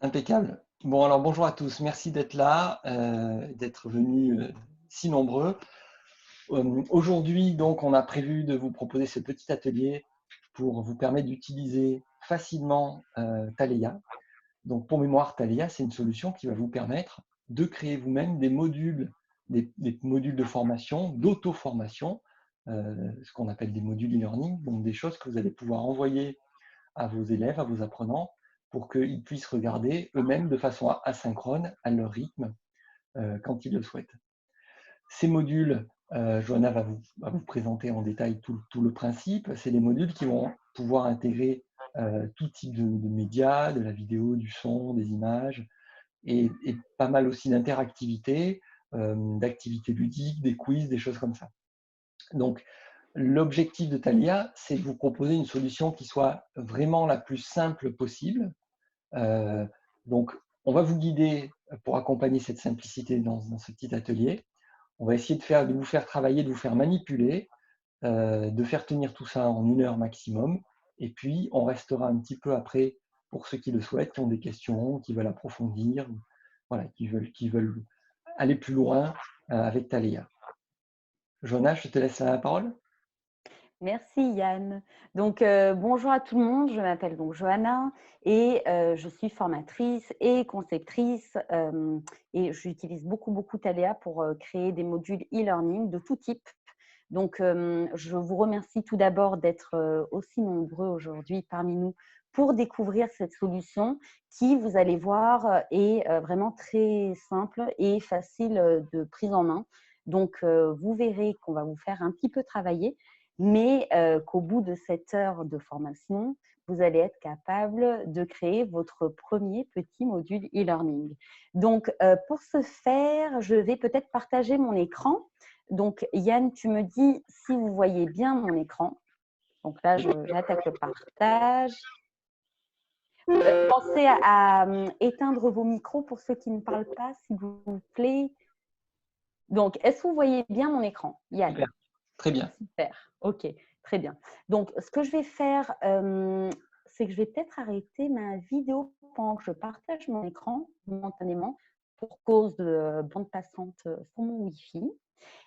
Impeccable. Bon, alors bonjour à tous. Merci d'être là, d'être venus si nombreux. Aujourd'hui, donc, on a prévu de vous proposer ce petit atelier pour vous permettre d'utiliser facilement Taleya. Donc, pour mémoire, Taleya, c'est une solution qui va vous permettre de créer vous-même des modules, des modules de formation, d'auto-formation, ce qu'on appelle des modules e-learning, donc des choses que vous allez pouvoir envoyer à vos élèves, à vos apprenants, pour qu'ils puissent regarder eux-mêmes de façon asynchrone, à leur rythme, quand ils le souhaitent. Ces modules, Johanna va vous présenter en détail tout le principe. C'est des modules qui vont pouvoir intégrer tout type de médias, de la vidéo, du son, des images, et pas mal aussi d'interactivités, d'activités ludiques, des quiz, des choses comme ça. Donc, l'objectif de Thalia, c'est de vous proposer une solution qui soit vraiment la plus simple possible. Donc, on va vous guider pour accompagner cette simplicité dans ce petit atelier. On va essayer de vous faire travailler, de vous faire manipuler, de faire tenir tout ça en 1 heure maximum. Et puis, on restera un petit peu après pour ceux qui le souhaitent, qui ont des questions, qui veulent approfondir, voilà, qui veulent aller plus loin avec Thalia. Jonas, je te laisse la parole. Merci Yann. Donc, bonjour à tout le monde, je m'appelle donc Johanna et je suis formatrice et conceptrice et j'utilise beaucoup Thalia pour créer des modules e-learning de tout type. Donc, je vous remercie tout d'abord d'être aussi nombreux aujourd'hui parmi nous pour découvrir cette solution qui, vous allez voir, est vraiment très simple et facile de prise en main. Donc, vous verrez qu'on va vous faire un petit peu travailler, mais qu'au bout de 7 heures de formation, vous allez être capable de créer votre premier petit module e-learning. Donc, pour ce faire, je vais peut-être partager mon écran. Donc, Yann, tu me dis si vous voyez bien mon écran. Donc là, j'attaque le partage. Pensez à éteindre vos micros pour ceux qui ne parlent pas, s'il vous plaît. Donc, est-ce que vous voyez bien mon écran, Yann? Super. Très bien. Super, ok, très bien. Donc, ce que je vais faire, c'est que je vais peut-être arrêter ma vidéo pendant que je partage mon écran momentanément pour cause de bande passante sur mon Wi-Fi.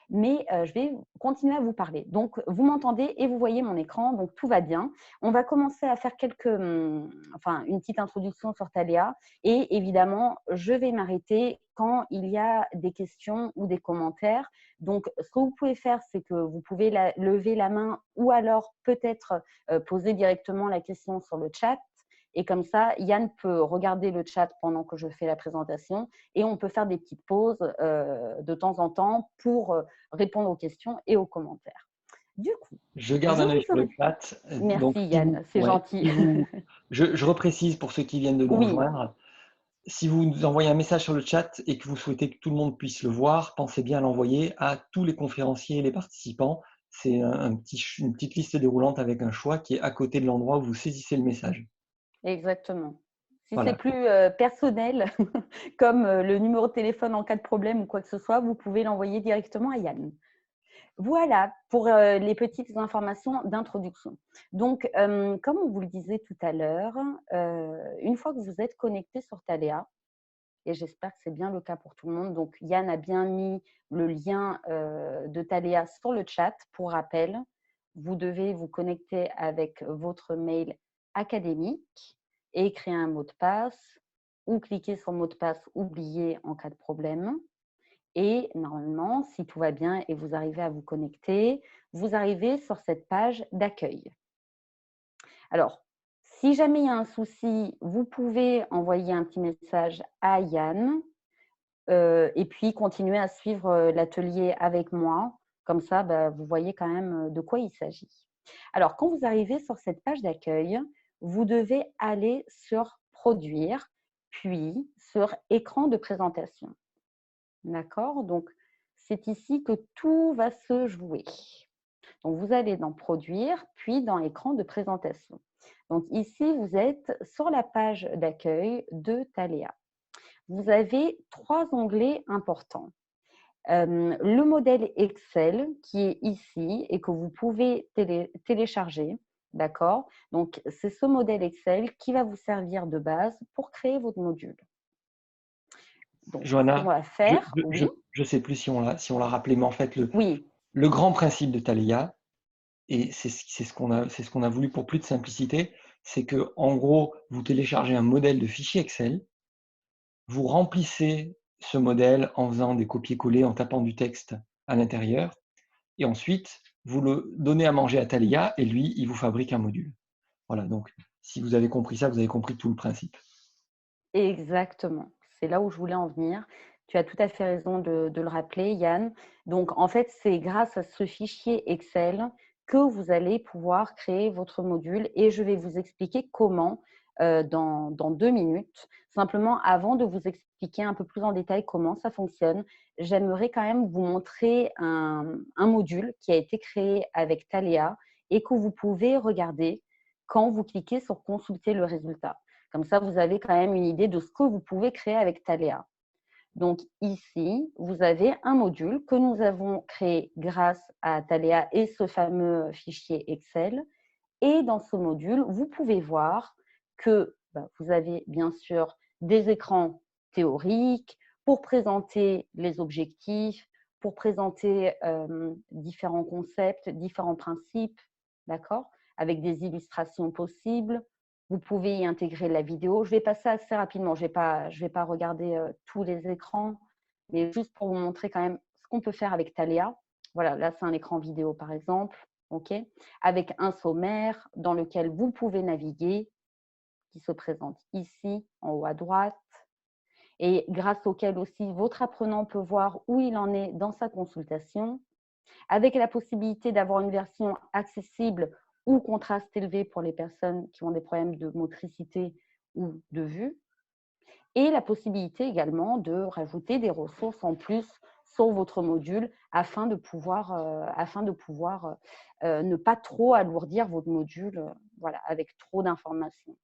Mais je vais continuer à vous parler. Donc, vous m'entendez et vous voyez mon écran, donc tout va bien. On va commencer à faire une petite introduction sur Thalia et évidemment, je vais m'arrêter quand il y a des questions ou des commentaires. Donc, ce que vous pouvez faire, c'est que vous pouvez lever la main ou alors peut-être poser directement la question sur le chat. Et comme ça, Yann peut regarder le chat pendant que je fais la présentation et on peut faire des petites pauses de temps en temps pour répondre aux questions et aux commentaires. Du coup, Je garde un œil sur le chat. Donc, merci Yann, c'est gentil. je reprécise pour ceux qui viennent de nous Oui, rejoindre. Si vous nous envoyez un message sur le chat et que vous souhaitez que tout le monde puisse le voir, pensez bien à l'envoyer à tous les conférenciers et les participants. C'est une petite liste déroulante avec un choix qui est à côté de l'endroit où vous saisissez le message. exactement. Si c'est Voilà. plus personnel, comme le numéro de téléphone en cas de problème ou quoi que ce soit, vous pouvez l'envoyer directement à Yann. Voilà pour les petites informations d'introduction. Donc, comme on vous le disait tout à l'heure, une fois que vous êtes connecté sur Thalia, et j'espère que c'est bien le cas pour tout le monde, donc Yann a bien mis le lien de Thalia sur le chat. Pour rappel, vous devez vous connecter avec votre mail académique et créer un mot de passe ou cliquer sur mot de passe oublié en cas de problème. Et normalement, si tout va bien et vous arrivez à vous connecter, vous arrivez sur cette page d'accueil. Alors, si jamais il y a un souci, vous pouvez envoyer un petit message à Yann et puis continuer à suivre l'atelier avec moi. Comme ça, vous voyez quand même de quoi il s'agit. Alors, quand vous arrivez sur cette page d'accueil, vous devez aller sur Produire, puis sur Écran de présentation. D'accord? Donc, c'est ici que tout va se jouer. Donc, vous allez dans Produire, puis dans Écran de présentation. Donc, ici, vous êtes sur la page d'accueil de Thalia. Vous avez 3 onglets importants. Le modèle Excel qui est ici et que vous pouvez télécharger. D'accord? Donc, c'est ce modèle Excel qui va vous servir de base pour créer votre module. Donc, ce qu'on Johanna, va faire, oui, je sais plus si on l'a rappelé, mais en fait, oui, le grand principe de Thalia, et c'est ce qu'on a voulu pour plus de simplicité, c'est que en gros, vous téléchargez un modèle de fichier Excel, vous remplissez ce modèle en faisant des copier-coller, en tapant du texte à l'intérieur, et ensuite, vous le donnez à manger à Thalia, et lui, il vous fabrique un module. Voilà, donc si vous avez compris ça, vous avez compris tout le principe. exactement. C'est là où je voulais en venir. Tu as tout à fait raison de le rappeler, Yann. Donc, en fait, c'est grâce à ce fichier Excel que vous allez pouvoir créer votre module et je vais vous expliquer comment dans 2 minutes. Simplement, avant de vous expliquer un peu plus en détail comment ça fonctionne, j'aimerais quand même vous montrer un module qui a été créé avec Thalia et que vous pouvez regarder quand vous cliquez sur consulter le résultat. Comme ça, vous avez quand même une idée de ce que vous pouvez créer avec Thalia. Donc ici, vous avez un module que nous avons créé grâce à Thalia et ce fameux fichier Excel. Et dans ce module, vous pouvez voir que vous avez bien sûr des écrans théoriques pour présenter les objectifs, pour présenter différents concepts, différents principes, d'accord, avec des illustrations possibles. Vous pouvez y intégrer la vidéo. Je vais passer assez rapidement. Je vais pas regarder tous les écrans, mais juste pour vous montrer quand même ce qu'on peut faire avec Thalia. Voilà, là, c'est un écran vidéo, par exemple. OK, avec un sommaire dans lequel vous pouvez naviguer, qui se présente ici, en haut à droite, et grâce auquel aussi votre apprenant peut voir où il en est dans sa consultation, avec la possibilité d'avoir une version accessible ou contraste élevé pour les personnes qui ont des problèmes de motricité ou de vue, et la possibilité également de rajouter des ressources en plus sur votre module afin de pouvoir ne pas trop alourdir votre module voilà, avec trop d'informations.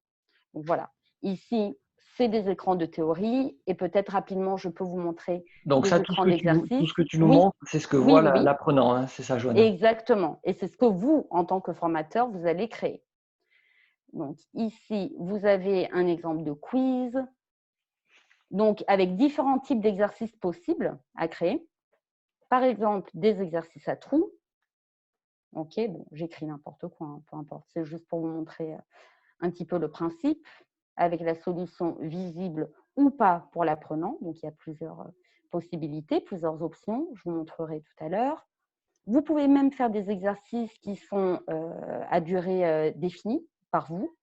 Donc voilà, ici, c'est des écrans de théorie et peut-être rapidement, je peux vous montrer Donc des ça, écrans tout d'exercice. ce que tu nous Oui, montres, c'est ce que oui, voit oui, oui, l'apprenant, hein, c'est ça, Johanna? exactement. Et c'est ce que vous, en tant que formateur, vous allez créer. Donc ici, vous avez un exemple de quiz, donc avec différents types d'exercices possibles à créer. Par exemple, des exercices à trous. Ok, bon, j'écris n'importe quoi, hein, peu importe. C'est juste pour vous montrer un petit peu le principe, avec la solution visible ou pas pour l'apprenant. Donc, il y a plusieurs possibilités, plusieurs options. Je vous montrerai tout à l'heure. Vous pouvez même faire des exercices qui sont à durée définie par vous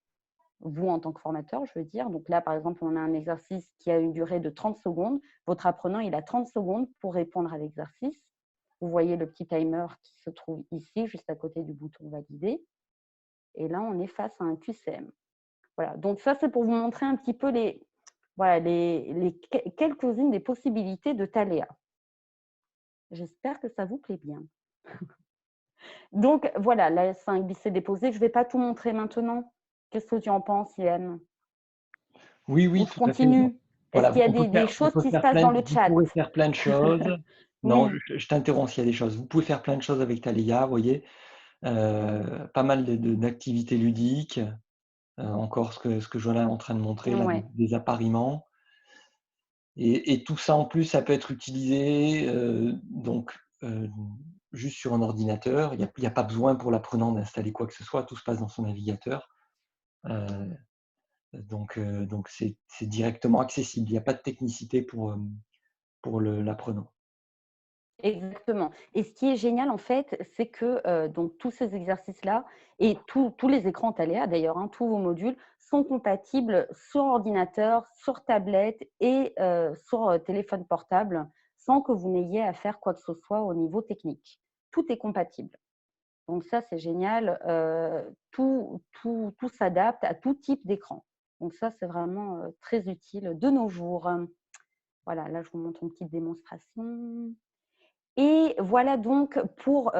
en tant que formateur, je veux dire. Donc là, par exemple, on a un exercice qui a une durée de 30 secondes. Votre apprenant, il a 30 secondes pour répondre à l'exercice. Vous voyez le petit timer qui se trouve ici, juste à côté du bouton valider. Et là, on est face à un QCM. Voilà. Donc ça, c'est pour vous montrer un petit peu quelques-unes des possibilités de Thalia. J'espère que ça vous plaît bien. Donc voilà, la S5 glissé déposé. Je ne vais pas tout montrer maintenant. Qu'est-ce que tu en penses, Yann? Oui, Ou oui, je tout à fait. Bon, continue? Est-ce voilà, qu'il y a des on choses peut qui se faire passent dans le vous chat? pourrez faire plein de choses. Non, Oui, je t'interromps s'il y a des choses. Vous pouvez faire plein de choses avec Thalia, vous voyez, pas mal d'activités ludiques, encore ce que Johanna est en train de montrer là, ouais. des appariements. Et tout ça en plus, ça peut être utilisé donc juste sur un ordinateur. Il y a pas besoin pour l'apprenant d'installer quoi que ce soit, tout se passe dans son navigateur. Heu, donc c'est directement accessible. Il y a pas de technicité pour l'apprenant. Exactement. Et ce qui est génial, en fait, c'est que donc tous ces exercices-là et tous les écrans Thalia, d'ailleurs, hein, tous vos modules sont compatibles sur ordinateur, sur tablette et sur téléphone portable, sans que vous n'ayez à faire quoi que ce soit au niveau technique. Tout est compatible. Donc ça, c'est génial. Tout s'adapte à tout type d'écran. Donc ça, c'est vraiment très utile de nos jours. Voilà, là, je vous montre une petite démonstration. Et voilà donc pour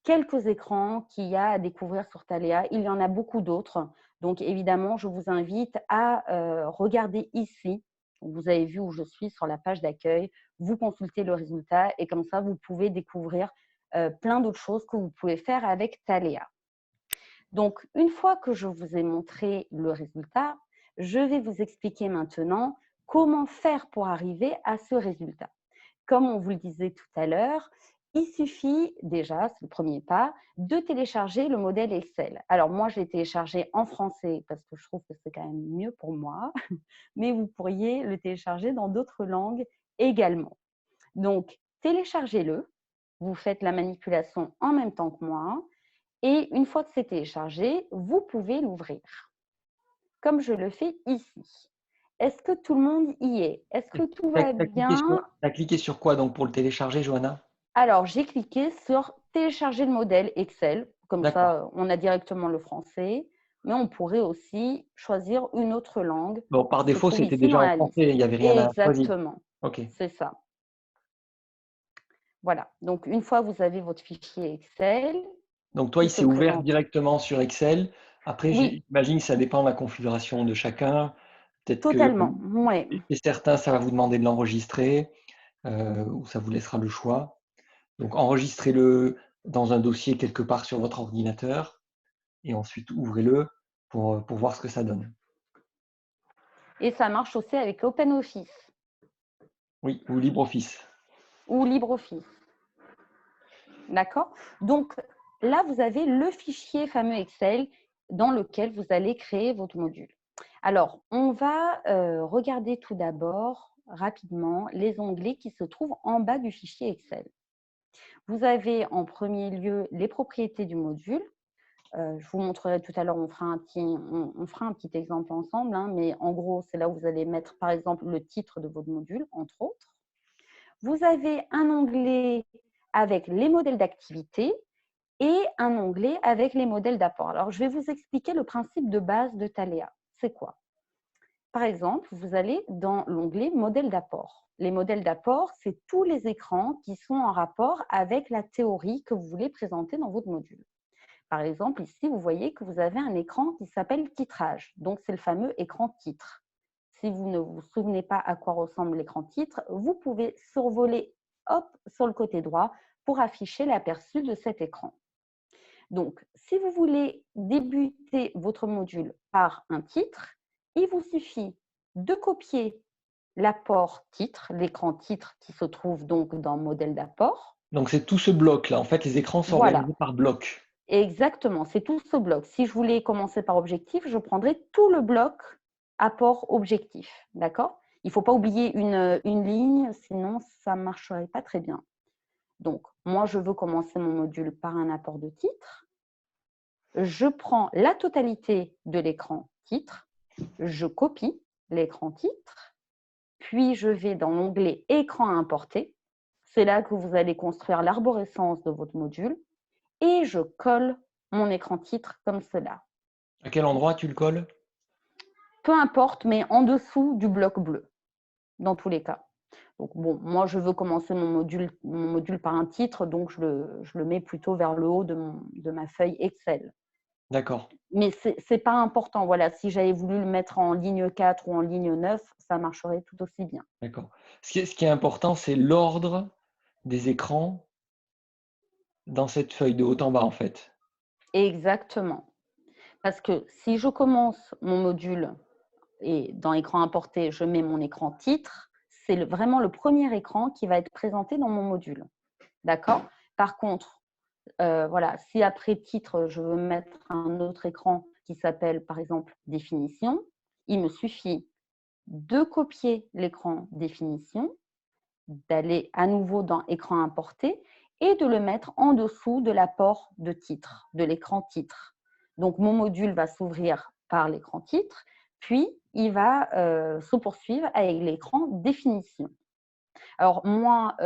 quelques écrans qu'il y a à découvrir sur Thalia. Il y en a beaucoup d'autres. Donc évidemment, je vous invite à regarder ici. Donc, vous avez vu où je suis sur la page d'accueil. Vous consultez le résultat et comme ça, vous pouvez découvrir plein d'autres choses que vous pouvez faire avec Thalia. Donc, une fois que je vous ai montré le résultat, je vais vous expliquer maintenant comment faire pour arriver à ce résultat. Comme on vous le disait tout à l'heure, il suffit déjà, c'est le premier pas, de télécharger le modèle Excel. Alors moi, je l'ai téléchargé en français parce que je trouve que c'est quand même mieux pour moi, mais vous pourriez le télécharger dans d'autres langues également. Donc, téléchargez-le, vous faites la manipulation en même temps que moi, et une fois que c'est téléchargé, vous pouvez l'ouvrir, comme je le fais ici. Est-ce que tout le monde y est? Est-ce que tout va bien? T'as cliqué sur quoi donc pour le télécharger, Johanna? Alors, j'ai cliqué sur télécharger le modèle Excel. Comme D'accord. ça, on a directement le français, mais on pourrait aussi choisir une autre langue Bon, par qui se défaut, trouve c'était ici déjà dans en la français, liste. il n'y avait rien à choisir. Exactement, Ok. c'est ça. Voilà. Donc, une fois que vous avez votre fichier Excel Donc toi, qui il se s'est ouvert présente. directement sur Excel. Après, Oui, j'imagine que ça dépend de la configuration de chacun. Peut-être que totalement. Ouais. et certains, ça va vous demander de l'enregistrer, ou ça vous laissera le choix. Donc enregistrez-le dans un dossier quelque part sur votre ordinateur et ensuite ouvrez-le pour voir ce que ça donne. Et ça marche aussi avec OpenOffice Oui, ou LibreOffice. ou LibreOffice. D'accord? Donc là, vous avez le fichier fameux Excel dans lequel vous allez créer votre module. Alors, on va regarder tout d'abord rapidement les onglets qui se trouvent en bas du fichier Excel. Vous avez en premier lieu les propriétés du module. Je vous montrerai tout à l'heure, on fera un petit exemple ensemble, hein, mais en gros, c'est là où vous allez mettre par exemple le titre de votre module, entre autres. Vous avez un onglet avec les modèles d'activité et un onglet avec les modèles d'apport. Alors, je vais vous expliquer le principe de base de Thalia. C'est quoi? Par exemple, vous allez dans l'onglet modèles d'apport. Les modèles d'apport, c'est tous les écrans qui sont en rapport avec la théorie que vous voulez présenter dans votre module. Par exemple, ici, vous voyez que vous avez un écran qui s'appelle titrage. Donc, c'est le fameux écran titre. Si vous ne vous souvenez pas à quoi ressemble l'écran titre, vous pouvez survoler hop, sur le côté droit pour afficher l'aperçu de cet écran. Donc, si vous voulez débuter votre module par un titre, il vous suffit de copier l'apport titre, l'écran titre qui se trouve donc dans modèle d'apport. Donc c'est tout ce bloc-là. En fait, les écrans sont Voilà, organisés par bloc. exactement, c'est tout ce bloc. Si je voulais commencer par objectif, je prendrais tout le bloc apport objectif, d'accord? Il ne faut pas oublier une ligne, sinon ça ne marcherait pas très bien. Donc, moi, je veux commencer mon module par un apport de titre. Je prends la totalité de l'écran titre, je copie l'écran titre, puis je vais dans l'onglet écran à importer. C'est là que vous allez construire l'arborescence de votre module et je colle mon écran titre comme cela. À quel endroit tu le colles? Peu importe, mais en dessous du bloc bleu, dans tous les cas. Donc bon, moi je veux commencer mon module par un titre, donc je le mets plutôt vers le haut de ma feuille Excel. D'accord, Mais ce n'est pas important. Voilà, si j'avais voulu le mettre en ligne 4 ou en ligne 9, ça marcherait tout aussi bien. d'accord. Ce qui est important, c'est l'ordre des écrans dans cette feuille de haut en bas, en fait. Exactement. Parce que si je commence mon module et dans écran importé, je mets mon écran titre, c'est vraiment le premier écran qui va être présenté dans mon module. D'accord? Par contre, voilà, si après titre, je veux mettre un autre écran qui s'appelle par exemple définition, il me suffit de copier l'écran définition, d'aller à nouveau dans écran importé et de le mettre en dessous de l'apport de titre, de l'écran titre. Donc, mon module va s'ouvrir par l'écran titre, puis il va se poursuivre avec l'écran définition. Alors, moi,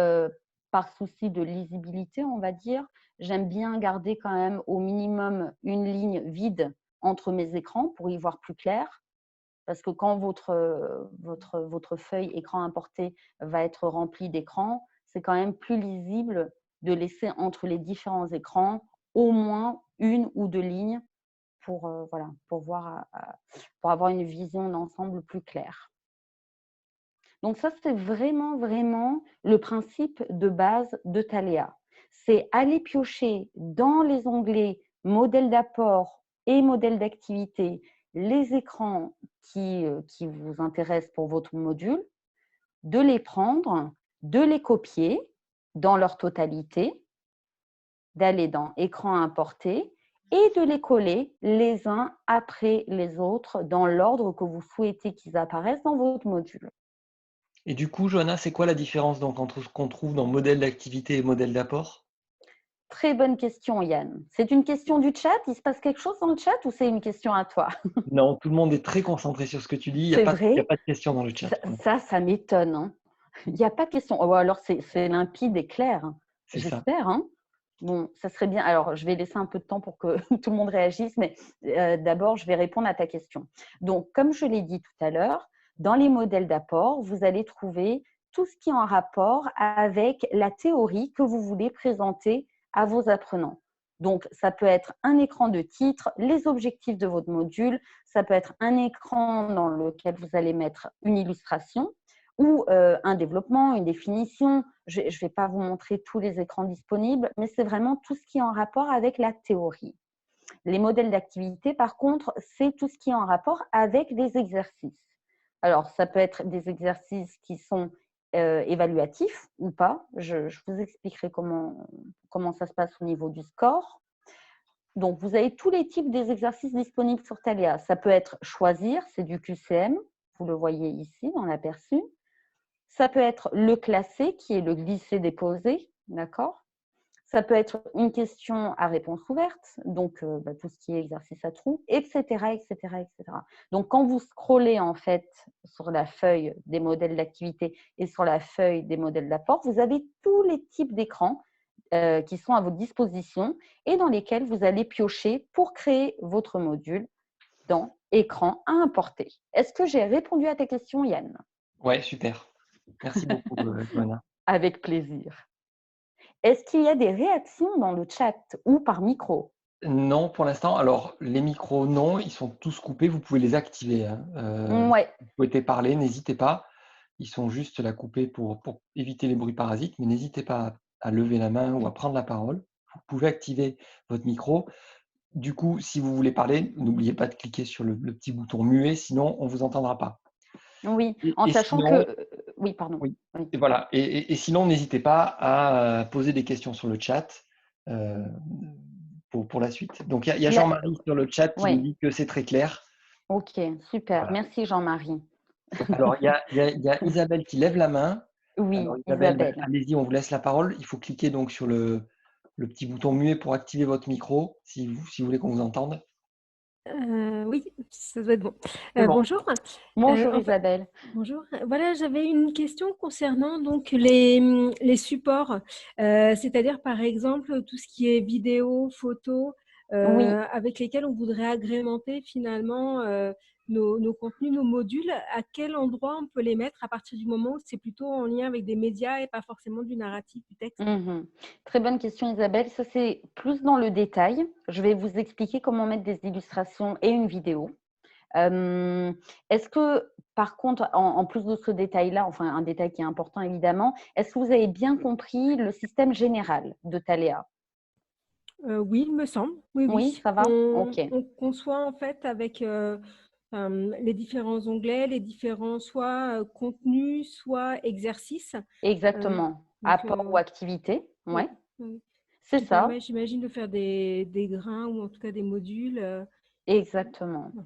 par souci de lisibilité, on va dire, j'aime bien garder quand même au minimum une ligne vide entre mes écrans pour y voir plus clair. Parce que quand votre feuille écran importé va être remplie d'écrans, c'est quand même plus lisible de laisser entre les différents écrans au moins une ou deux lignes pour, voilà, pour avoir une vision d'ensemble plus claire. Donc ça, c'est vraiment, vraiment le principe de base de Thalia. C'est aller piocher dans les onglets modèles d'apport et modèle d'activité les écrans qui vous intéressent pour votre module, de les prendre, de les copier dans leur totalité, d'aller dans écran importé et de les coller les uns après les autres dans l'ordre que vous souhaitez qu'ils apparaissent dans votre module. Et du coup, Johanna, c'est quoi la différence donc entre ce qu'on trouve dans modèle d'activité et modèle d'apport? Très bonne question, Yann. C'est une question du chat? Il se passe quelque chose dans le chat ou c'est une question à toi? Non, tout le monde est très concentré sur ce que tu dis. C'est Il y a vrai? pas de questions dans le chat Ça, pour l'instant. ça m'étonne, hein. Il n'y a pas de question. Ou alors c'est limpide et clair, hein. C'est ça. J'espère, hein. Bon, ça serait bien. Alors, je vais laisser un peu de temps pour que tout le monde réagisse, mais d'abord, je vais répondre à ta question. Donc, comme je l'ai dit tout à l'heure, dans les modèles d'apport, vous allez trouver tout ce qui est en rapport avec la théorie que vous voulez présenter à vos apprenants. Donc, ça peut être un écran de titre, les objectifs de votre module, ça peut être un écran dans lequel vous allez mettre une illustration ou un développement, une définition. Je ne vais pas vous montrer tous les écrans disponibles, mais c'est vraiment tout ce qui est en rapport avec la théorie. Les modèles d'activité, par contre, c'est tout ce qui est en rapport avec des exercices. Alors, ça peut être des exercices qui sont évaluatifs ou pas. Je vous expliquerai comment ça se passe au niveau du score. Donc, vous avez tous les types des exercices disponibles sur Thalia. Ça peut être choisir, c'est du QCM, vous le voyez ici dans l'aperçu. Ça peut être le classé, qui est le glisser-déposer, d'accord? Ça peut être une question à réponse ouverte, donc tout ce qui est exercice à trous, etc., etc., etc. Donc, quand vous scrollez en fait sur la feuille des modèles d'activité et sur la feuille des modèles d'apport, vous avez tous les types d'écrans qui sont à votre disposition et dans lesquels vous allez piocher pour créer votre module dans écran à importer. Est-ce que j'ai répondu à tes questions, Yann? Ouais, super. Merci beaucoup, Johanna. Avec plaisir. Est-ce qu'il y a des réactions dans le chat ou par micro? Non, pour l'instant. Alors, les micros, non, ils sont tous coupés. Vous pouvez les activer, hein. Ouais, Si vous souhaitez parler, n'hésitez pas. Ils sont juste là coupés pour éviter les bruits parasites, mais n'hésitez pas à lever la main ou à prendre la parole. Vous pouvez activer votre micro. Du coup, si vous voulez parler, n'oubliez pas de cliquer sur le petit bouton muet, sinon on ne vous entendra pas. oui, Et en et sachant sinon que oui, pardon. oui, Oui. et voilà, et sinon n'hésitez pas à poser des questions sur le chat, heu, pour la suite. Donc il y a La Jean-Marie sur le chat qui nous Oui, dit que c'est très clair. OK, super. Voilà. Merci Jean-Marie. Alors il y a Isabelle qui lève la main. Alors Oui, Isabelle, Isabelle. allez-y, on vous laisse la parole. Il faut cliquer donc sur le petit bouton muet pour activer votre micro, si vous voulez qu'on vous entende. Oui, ça doit être bon. C'est bon. Bonjour. Bonjour En fait Isabelle. bonjour. Voilà, j'avais une question concernant donc les supports, c'est-à-dire par exemple tout ce qui est vidéo, photo, Oui. avec lesquels on voudrait agrémenter finalement, nos contenus, nos modules. À quel endroit on peut les mettre à partir du moment où c'est plutôt en lien avec des médias et pas forcément du narratif, du texte? Mmh. Très bonne question Isabelle. Ça, c'est plus dans le détail. Je vais vous expliquer comment mettre des illustrations et une vidéo. Est-ce que, par contre, en plus de ce détail-là, enfin un détail qui est important évidemment, est-ce que vous avez bien compris le système général de Thalia? Oui, il me semble. Oui, Oui, oui. ça va? OK. On conçoit en fait avec, les différents onglets, les différents soit, contenus, soit exercices. Heu, Exactement. donc Apport ou activité, oui, ouais, oui. Ce c'est qui permet, ça, j'imagine, de faire des grains ou en tout cas des modules, exactement. ouais.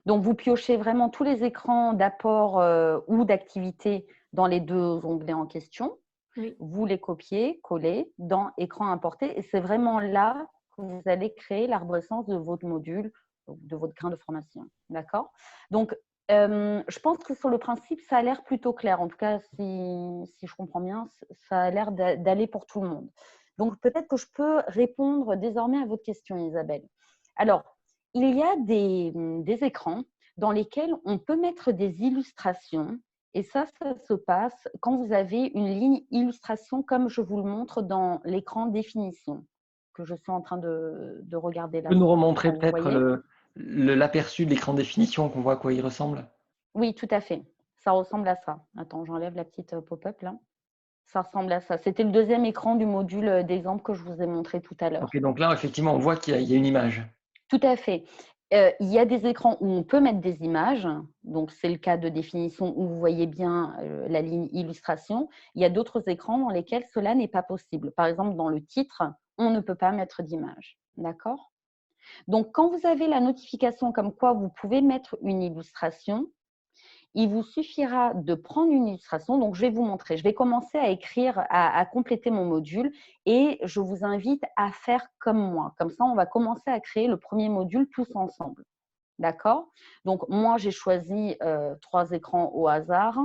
Donc vous piochez vraiment tous les écrans d'apport, ou d'activité dans les 2 onglets en question. Oui, Vous les copiez, collez dans écran importé et c'est vraiment là que vous allez créer l'arborescence de votre module, de votre grain de formation. D'accord? Donc, je pense que sur le principe, ça a l'air plutôt clair. En tout cas, si je comprends bien, ça a l'air d'aller pour tout le monde. Donc, peut-être que je peux répondre désormais à votre question, Isabelle. Alors, il y a des écrans dans lesquels on peut mettre des illustrations et ça se passe quand vous avez une ligne illustration comme je vous le montre dans l'écran définition que je suis en train de regarder Tu peux là nous sur votre remontrer écran. Vous peut-être voyez? l'aperçu de l'écran définition, qu'on voit à quoi il ressemble? Oui, tout à fait. Ça ressemble à ça. Attends, j'enlève la petite pop-up là. Ça ressemble à ça. C'était le deuxième écran du module d'exemple que je vous ai montré tout à l'heure. OK, donc là, effectivement, on voit qu'il y a une image. Tout à fait. Il y a des écrans où on peut mettre des images. Donc, c'est le cas de définition où vous voyez bien la ligne illustration. Il y a d'autres écrans dans lesquels cela n'est pas possible. Par exemple, dans le titre, on ne peut pas mettre d'image. D'accord? Donc, quand vous avez la notification comme quoi vous pouvez mettre une illustration, il vous suffira de prendre une illustration. Donc, je vais vous montrer. Je vais commencer à écrire, à compléter mon module et je vous invite à faire comme moi. Comme ça, on va commencer à créer le premier module tous ensemble. D'accord? Donc, moi, j'ai choisi 3 écrans au hasard.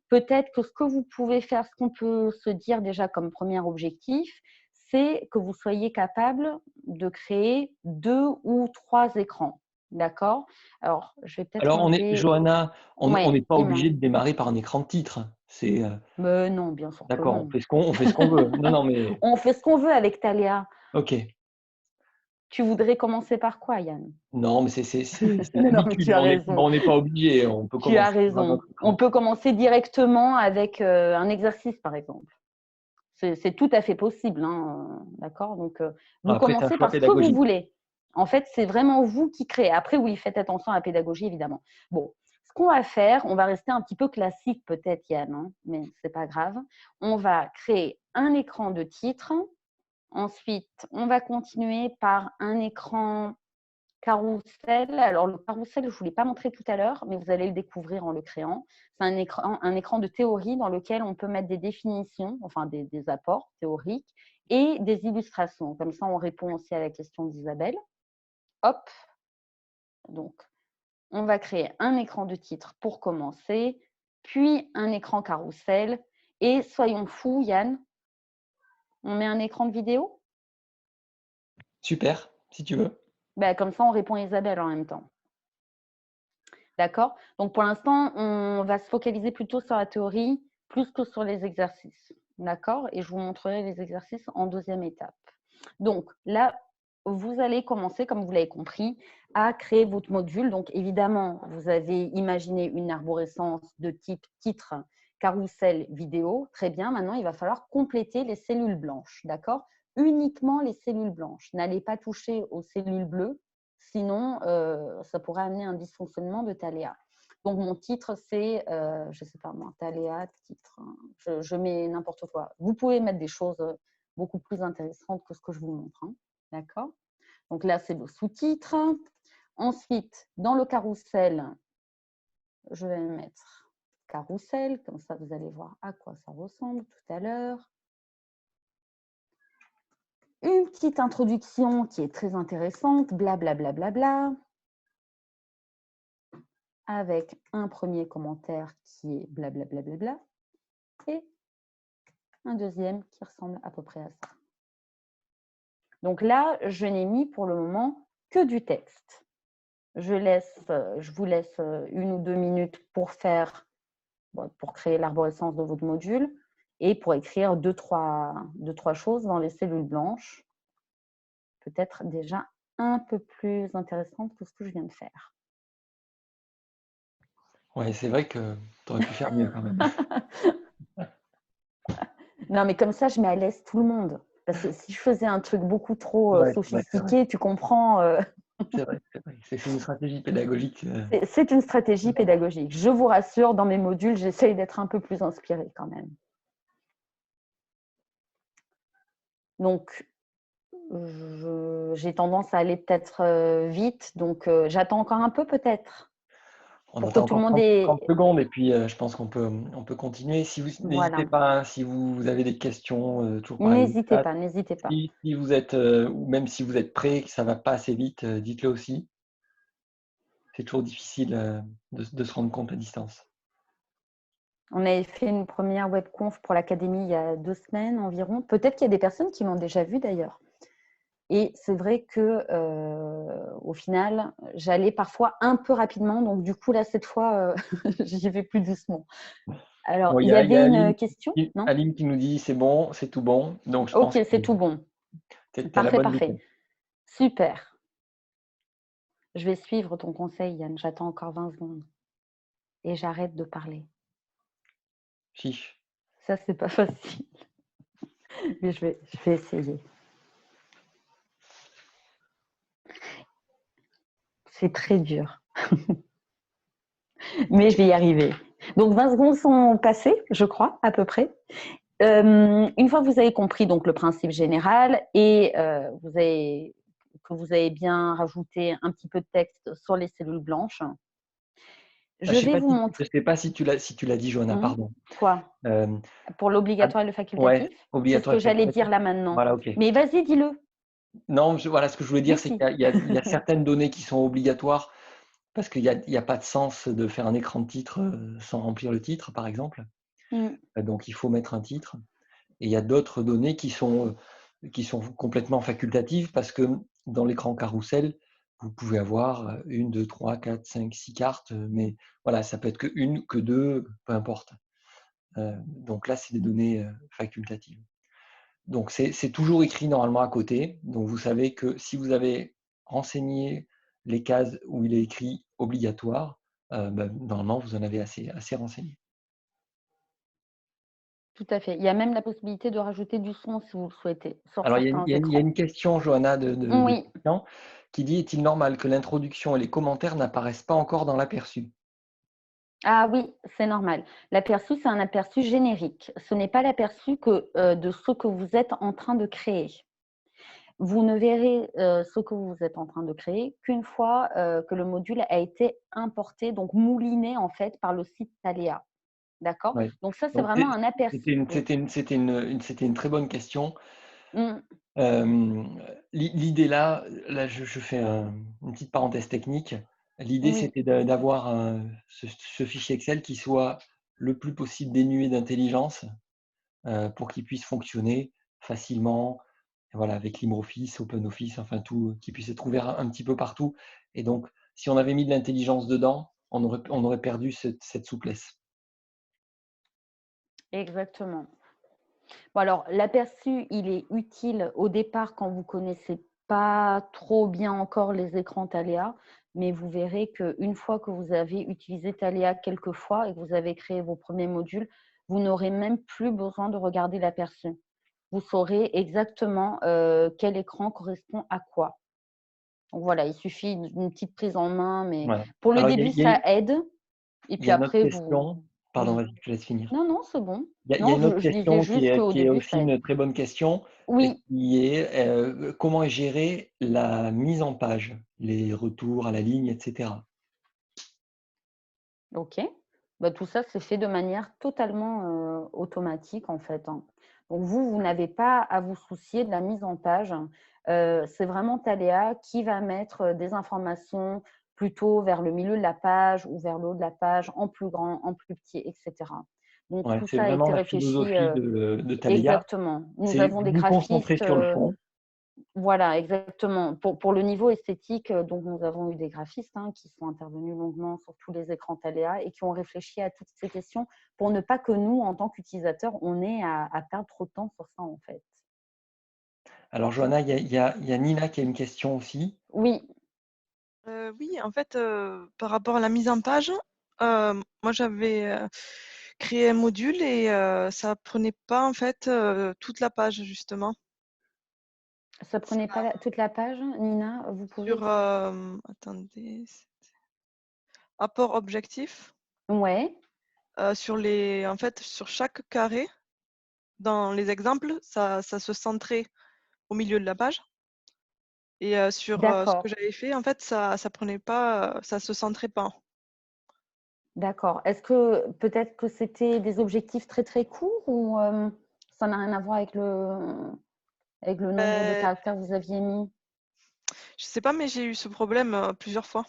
Peut-être que ce que vous pouvez faire, ce qu'on peut se dire déjà comme premier objectif, c'est que vous soyez capable de créer 2 ou 3 écrans. D'accord? Alors, je vais peut-être Alors, enlever… Johanna, on Oui, n'est pas dis-moi. obligé de démarrer par un écran de titre. C'est Mais non, bien sûr que d'accord, non. on fait ce qu'on veut. Non, non, mais On fait ce qu'on veut avec Thalia. ok. Tu voudrais commencer par quoi, Yann? Non, mais c'est Non, mais l'habitude. tu as On raison. n'est pas obligé. On peut Tu as commencer par un raison. autre On écran. peut commencer directement avec un exercice, par exemple. C'est tout à fait possible, hein, d'accord? Donc, vous Après, c'est un commencez choix par ce que vous pédagogique. voulez. En fait, c'est vraiment vous qui créez. Après, oui, faites attention à la pédagogie, évidemment. Bon, ce qu'on va faire, on va rester un petit peu classique peut-être, Yann, hein, mais ce n'est pas grave. On va créer un écran de titre. Ensuite, on va continuer par un écran carrousel. Alors, le carrousel, je ne vous l'ai pas montré tout à l'heure, mais vous allez le découvrir en le créant. C'est un écran de théorie dans lequel on peut mettre des définitions, enfin des apports théoriques et des illustrations. Comme ça, on répond aussi à la question d'Isabelle. Hop, donc, on va créer un écran de titre pour commencer, puis un écran carrousel. Et soyons fous, Yann, on met un écran de vidéo? Super, si tu veux. Ben, comme ça, on répond à Isabelle en même temps. D'accord? Donc, pour l'instant, on va se focaliser plutôt sur la théorie plus que sur les exercices. D'accord? Et je vous montrerai les exercices en deuxième étape. Donc, là, vous allez commencer, comme vous l'avez compris, à créer votre module. Donc, évidemment, vous avez imaginé une arborescence de type titre, carrousel, vidéo. Très bien. Maintenant, il va falloir compléter les cellules blanches. D'accord? Uniquement les cellules blanches. N'allez pas toucher aux cellules bleues. Sinon, ça pourrait amener un dysfonctionnement de Thalia. Donc, mon titre, c'est, je ne sais pas moi, Thalia, titre. Je mets n'importe quoi. Vous pouvez mettre des choses beaucoup plus intéressantes que ce que je vous montre. Hein. D'accord? Donc là, c'est le sous-titre. Ensuite, dans le carrousel, je vais mettre carrousel. Comme ça, vous allez voir à quoi ça ressemble tout à l'heure. Une petite introduction qui est très intéressante, blablabla, avec un premier commentaire qui est blablabla, et un deuxième qui ressemble à peu près à ça. Donc là, je n'ai mis pour le moment que du texte. Je vous laisse 1 ou 2 minutes pour créer l'arborescence de votre module et pour écrire 2-3 choses dans les cellules blanches, peut-être déjà un peu plus intéressantes que ce que je viens de faire. Ouais, c'est vrai que tu aurais pu faire mieux quand même. Non, mais comme ça, je mets à l'aise tout le monde. Parce que si je faisais un truc beaucoup trop Ouais, sophistiqué, tu comprends, c'est vrai. C'est une stratégie pédagogique. c'est une stratégie pédagogique. Je vous rassure, dans mes modules, j'essaye d'être un peu plus inspirée quand même. Donc, j'ai tendance à aller peut-être vite, donc j'attends encore un peu peut-être. On Pour que attend tout le encore monde 30 ait… secondes et puis je pense qu'on peut continuer. N'hésitez Voilà. pas, hein, si vous avez des questions, toujours par le N'hésitez chat. pas, n'hésitez pas. Si vous êtes, ou même si vous êtes prêt, que ça ne va pas assez vite, dites-le aussi. C'est toujours difficile de se rendre compte à distance. On avait fait une première webconf pour l'académie il y a 2 semaines environ. Peut-être qu'il y a des personnes qui l'ont déjà vu d'ailleurs. Et c'est vrai que au final, j'allais parfois un peu rapidement. Donc du coup, là, cette fois, j'y vais plus doucement. Alors, Bon, il y avait une Aline, question, non? Aline qui nous dit c'est bon, c'est tout bon. Donc je pense Ok, que c'est tout bon. tu es à la Parfait, bonne parfait. vitesse. Super. Je vais suivre ton conseil, Yann. J'attends encore 20 secondes. Et j'arrête de parler. Chiche. Ça, c'est pas facile. Mais je vais essayer. C'est très dur. Mais je vais y arriver. Donc, 20 secondes sont passées, je crois, à peu près. Une fois que vous avez compris donc, le principe général et que vous avez bien rajouté un petit peu de texte sur les cellules blanches, je vais vous montrer. Je sais pas si tu l'as dit, Johanna, pardon. Quoi? Euh, Pour l'obligatoire et le facultatif? ouais, C'est ce obligatoire que et j'allais dire facultatif. là maintenant. Voilà, ok. Mais vas-y, dis-le. Non, voilà, ce que je voulais dire, Mais c'est si. qu'il y a certaines données qui sont obligatoires parce qu'il y a pas de sens de faire un écran de titre sans remplir le titre, par exemple. Donc, il faut mettre un titre. Et il y a d'autres données qui sont complètement facultatives parce que dans l'écran carrousel, vous pouvez avoir 1, 2, 3, 4, 5, 6 cartes, mais voilà, ça peut être que une, que deux, peu importe. Donc là, c'est des données facultatives. Donc c'est toujours écrit normalement à côté. Donc vous savez que si vous avez renseigné les cases où il est écrit obligatoire, normalement, vous en avez assez renseigné. Tout à fait. Il y a même la possibilité de rajouter du son si vous le souhaitez sur Alors, certains il y a écrans. une question, Johanna, de Oui. quelqu'un qui dit: est-il normal que l'introduction et les commentaires n'apparaissent pas encore dans l'aperçu? Ah oui, c'est normal. L'aperçu, c'est un aperçu générique. Ce n'est pas l'aperçu de ce que vous êtes en train de créer. Vous ne verrez ce que vous êtes en train de créer qu'une fois que le module a été importé, donc mouliné en fait par le site Thalia. D'accord? Ouais. Donc ça, c'est Donc, vraiment un aperçu. Oui. c'était une très bonne question. Mmh. L'idée là, je fais une petite parenthèse technique. L'idée, Oui, c'était d'avoir ce fichier Excel qui soit le plus possible dénué d'intelligence pour qu'il puisse fonctionner facilement, voilà, avec LibreOffice, OpenOffice, enfin tout, qui puisse être ouvert un petit peu partout. Et donc, si on avait mis de l'intelligence dedans, on aurait perdu cette souplesse. exactement. Bon alors, l'aperçu, il est utile au départ quand vous connaissez pas trop bien encore les écrans Thalia, mais vous verrez qu'une fois que vous avez utilisé Thalia quelques fois et que vous avez créé vos premiers modules, vous n'aurez même plus besoin de regarder l'aperçu. Vous saurez exactement quel écran correspond à quoi. Donc voilà, il suffit d'une petite prise en main, mais Voilà. pour le Alors, début, ça aide. Et il y puis a une autre après, question. Pardon, oui. vas-y, je te laisse finir. Non, non, c'est bon. Il y a Non, une autre je disais question juste qu'au qui est début, aussi ça aide. une très bonne question, et Oui, qui est comment est gérée la mise en page, les retours à la ligne, etc. OK. Bah, tout ça, c'est fait de manière totalement, automatique, en fait, hein. Donc vous n'avez pas à vous soucier de la mise en page. C'est vraiment Thalia qui va mettre, des informations plutôt vers le milieu de la page ou vers le haut de la page, en plus grand, en plus petit et cetera. Donc Ouais, tout c'est ça a vraiment été la réfléchi, philosophie de Thalia, exactement. Nous c'est avons des vous concentrer graphistes, sur le fond. voilà, exactement. Pour le niveau esthétique, donc nous avons eu des graphistes hein, qui sont intervenus longuement sur tous les écrans Thalia et qui ont réfléchi à toutes ces questions pour ne pas que nous, en tant qu'utilisateurs, on ait à perdre trop de temps sur ça, en fait. Alors Johanna, il y a Nina qui a une question aussi. Oui, Oui, en fait, par rapport à la mise en page, moi j'avais créé un module et ça prenait pas en fait toute la page justement. ça prenait pas toute la page, Nina, vous pouvez? Sur, attendez, apport objectif, Ouais, sur en fait, sur chaque carré, dans les exemples, ça se centrait au milieu de la page. Et sur ce que d'accord, j'avais fait, en fait, ça prenait pas, ça se centrait pas. d'accord. Est-ce que peut-être que c'était des objectifs très très courts ou ça n'a rien à voir avec le nombre de Euh, caractères que vous aviez mis? je sais pas, mais j'ai eu ce problème plusieurs fois.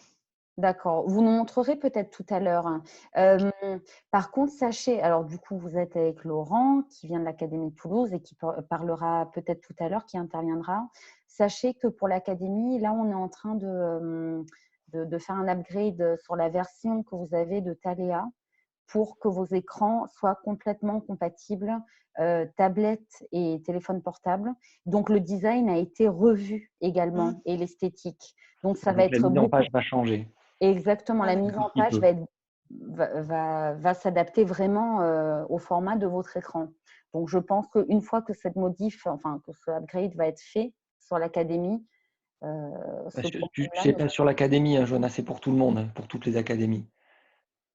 D'accord. Vous nous montrerez peut-être tout à l'heure, hein. Par contre, sachez alors du coup, vous êtes avec Laurent qui vient de l'académie de Toulouse et qui parlera peut-être tout à l'heure, qui interviendra. Sachez que pour l'académie, là, on est en train de faire un upgrade sur la version que vous avez de Thalia pour que vos écrans soient complètement compatibles, tablettes et téléphone portable. Donc le design a été revu Mm. également et l'esthétique. Donc ça va Donc la être mise en beaucoup. page va changer Exactement, Ah, la un mise d'accord. tout en petit page peu. va s'adapter vraiment au format de votre écran. Donc, je pense qu'une fois que cette modif, enfin que ce upgrade va être fait sur l'académie, ce Tu problème-là sais ne pas se sur l'académie, hein, Jonas, c'est pour tout le monde, hein, pour toutes les académies.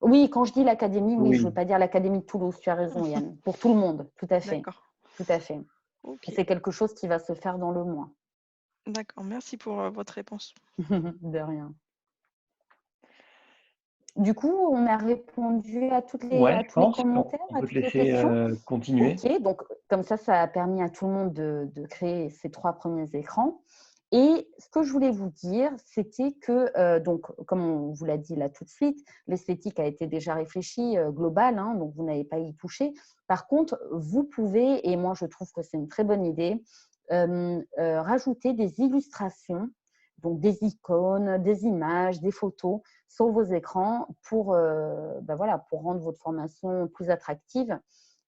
Oui, quand je dis l'académie, oui, je ne Oui, veux pas dire l'académie de Toulouse, tu as raison, Yann. Pour tout le monde, tout à fait. D'accord. Tout à fait. Ok. C'est quelque chose qui va se faire dans le mois. D'accord. Merci pour votre réponse. De rien. Du coup, on a répondu à tous ouais, je les pense qu'on commentaires, à peut te toutes les laisser questions. continuer. Ok, donc comme ça a permis à tout le monde de créer ces 3 premiers écrans. Et ce que je voulais vous dire, c'était que, donc, comme on vous l'a dit là tout de suite, l'esthétique a été déjà réfléchie, globale, hein, donc vous n'avez pas y touché. Par contre, vous pouvez, et moi je trouve que c'est une très bonne idée, rajouter des illustrations, donc des icônes, des images, des photos sur vos écrans pour, voilà, pour rendre votre formation plus attractive.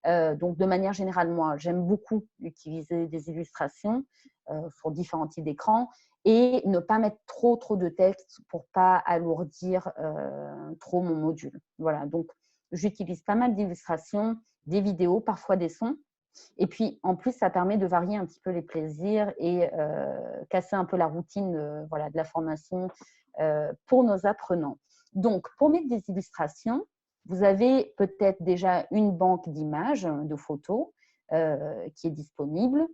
Donc, de manière générale, moi, j'aime beaucoup utiliser des illustrations sur différents types d'écrans et ne pas mettre trop de texte pour ne pas alourdir trop mon module. Voilà, donc j'utilise pas mal d'illustrations, des vidéos, parfois des sons. Et puis, en plus, ça permet de varier un petit peu les plaisirs et casser un peu la routine voilà, de la formation pour nos apprenants. Donc, pour mettre des illustrations, vous avez peut-être déjà une banque d'images, de photos qui est disponible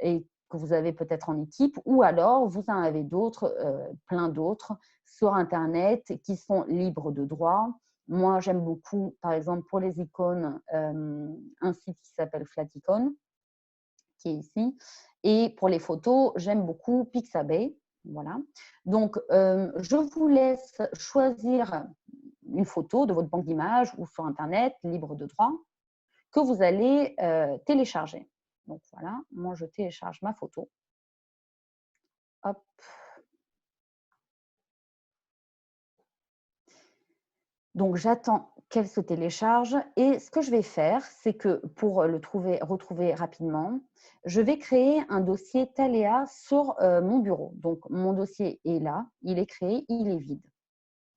et que vous avez peut-être en équipe, ou alors vous en avez d'autres, plein d'autres, sur Internet qui sont libres de droit. Moi, j'aime beaucoup, par exemple, pour les icônes, un site qui s'appelle Flaticon, qui est ici. Et pour les photos, j'aime beaucoup Pixabay. Voilà. Donc, je vous laisse choisir une photo de votre banque d'images ou sur Internet, libre de droit, que vous allez télécharger. Donc, voilà, moi, je télécharge ma photo. Hop. Donc, j'attends qu'elle se télécharge. Et ce que je vais faire, c'est que pour retrouver rapidement, je vais créer un dossier Thalia sur mon bureau. Donc, mon dossier est là, il est créé, il est vide.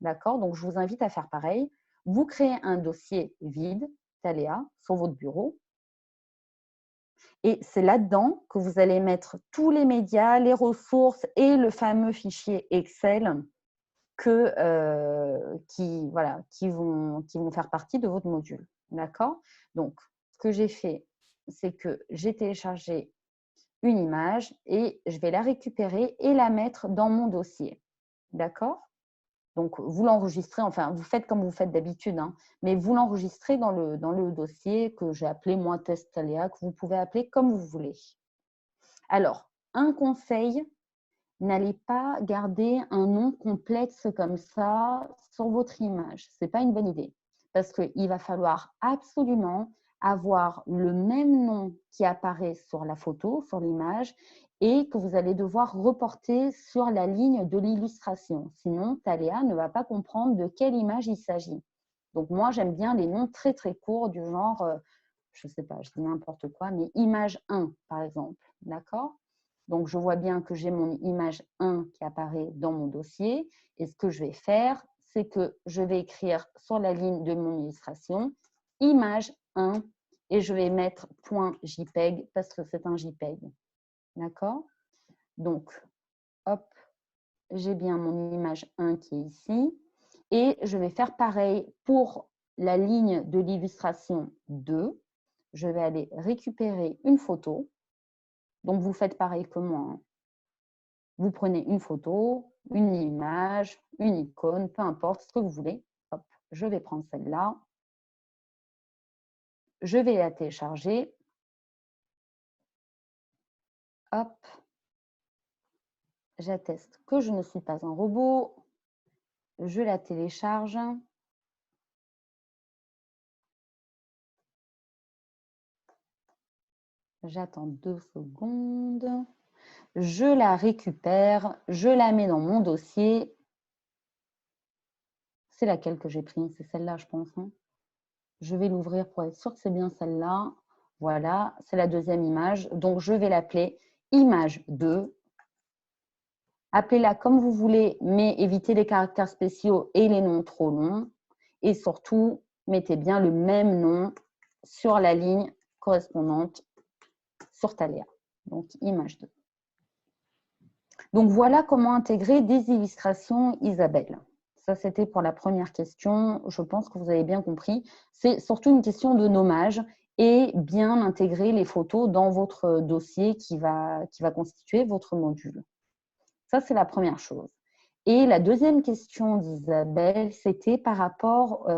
D'accord? Donc, je vous invite à faire pareil. Vous créez un dossier vide, Thalia, sur votre bureau. Et c'est là-dedans que vous allez mettre tous les médias, les ressources et le fameux fichier Excel qui vont faire partie de votre module. D'accord? Donc, ce que j'ai fait, c'est que j'ai téléchargé une image et je vais la récupérer et la mettre dans mon dossier. D'accord? Donc, vous l'enregistrez, enfin, vous faites comme vous faites d'habitude, hein, mais vous l'enregistrez dans le dossier que j'ai appelé moi Test Thalia, que vous pouvez appeler comme vous voulez. Alors, un conseil, n'allez pas garder un nom complexe comme ça sur votre image. Ce n'est pas une bonne idée parce qu'il va falloir absolument avoir le même nom qui apparaît sur la photo, sur l'image, et que vous allez devoir reporter sur la ligne de l'illustration. Sinon, Thalia ne va pas comprendre de quelle image il s'agit. Donc, moi, j'aime bien les noms très, très courts du genre, je ne sais pas, je dis n'importe quoi, mais image 1, par exemple. D'accord ? Donc, je vois bien que j'ai mon image 1 qui apparaît dans mon dossier. Et ce que je vais faire, c'est que je vais écrire sur la ligne de mon illustration image 1 et je vais mettre .jpeg parce que c'est un JPEG. D'accord? Donc, hop, j'ai bien mon image 1 qui est ici. Et je vais faire pareil pour la ligne de l'illustration 2. Je vais aller récupérer une photo. Donc, vous faites pareil que moi. Hein. Vous prenez une photo, une image, une icône, peu importe ce que vous voulez. Hop, je vais prendre celle-là. Je vais la télécharger. Hop. J'atteste que je ne suis pas un robot. Je la télécharge. J'attends 2 secondes. Je la récupère. Je la mets dans mon dossier. C'est laquelle que j'ai prise? C'est celle-là, je pense. Hein. Je vais l'ouvrir pour être sûre que c'est bien celle-là. Voilà, c'est la deuxième image. Donc, je vais l'appeler image 2. Appelez-la comme vous voulez, mais évitez les caractères spéciaux et les noms trop longs. Et surtout, mettez bien le même nom sur la ligne correspondante sur Thalia. Donc, image 2. Donc, voilà comment intégrer des illustrations, Isabelle. Ça, c'était pour la première question. Je pense que vous avez bien compris. C'est surtout une question de nommage et bien intégrer les photos dans votre dossier qui va constituer votre module. Ça, c'est la première chose. Et la deuxième question d'Isabelle, c'était par rapport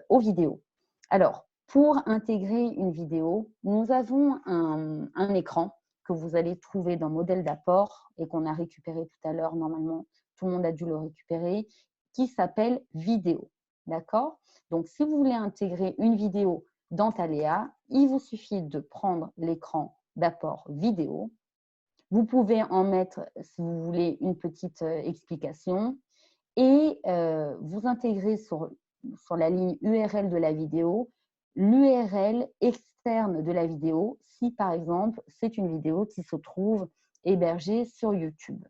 aux vidéos. Alors, pour intégrer une vidéo, nous avons un écran que vous allez trouver dans modèle d'apport et qu'on a récupéré tout à l'heure. Normalement, tout le monde a dû le récupérer, qui s'appelle vidéo. D'accord? Donc, si vous voulez intégrer une vidéo dans Thalia, il vous suffit de prendre l'écran d'apport vidéo. Vous pouvez en mettre, si vous voulez, une petite explication et vous intégrez sur la ligne URL de la vidéo l'URL externe de la vidéo si, par exemple, c'est une vidéo qui se trouve hébergée sur YouTube.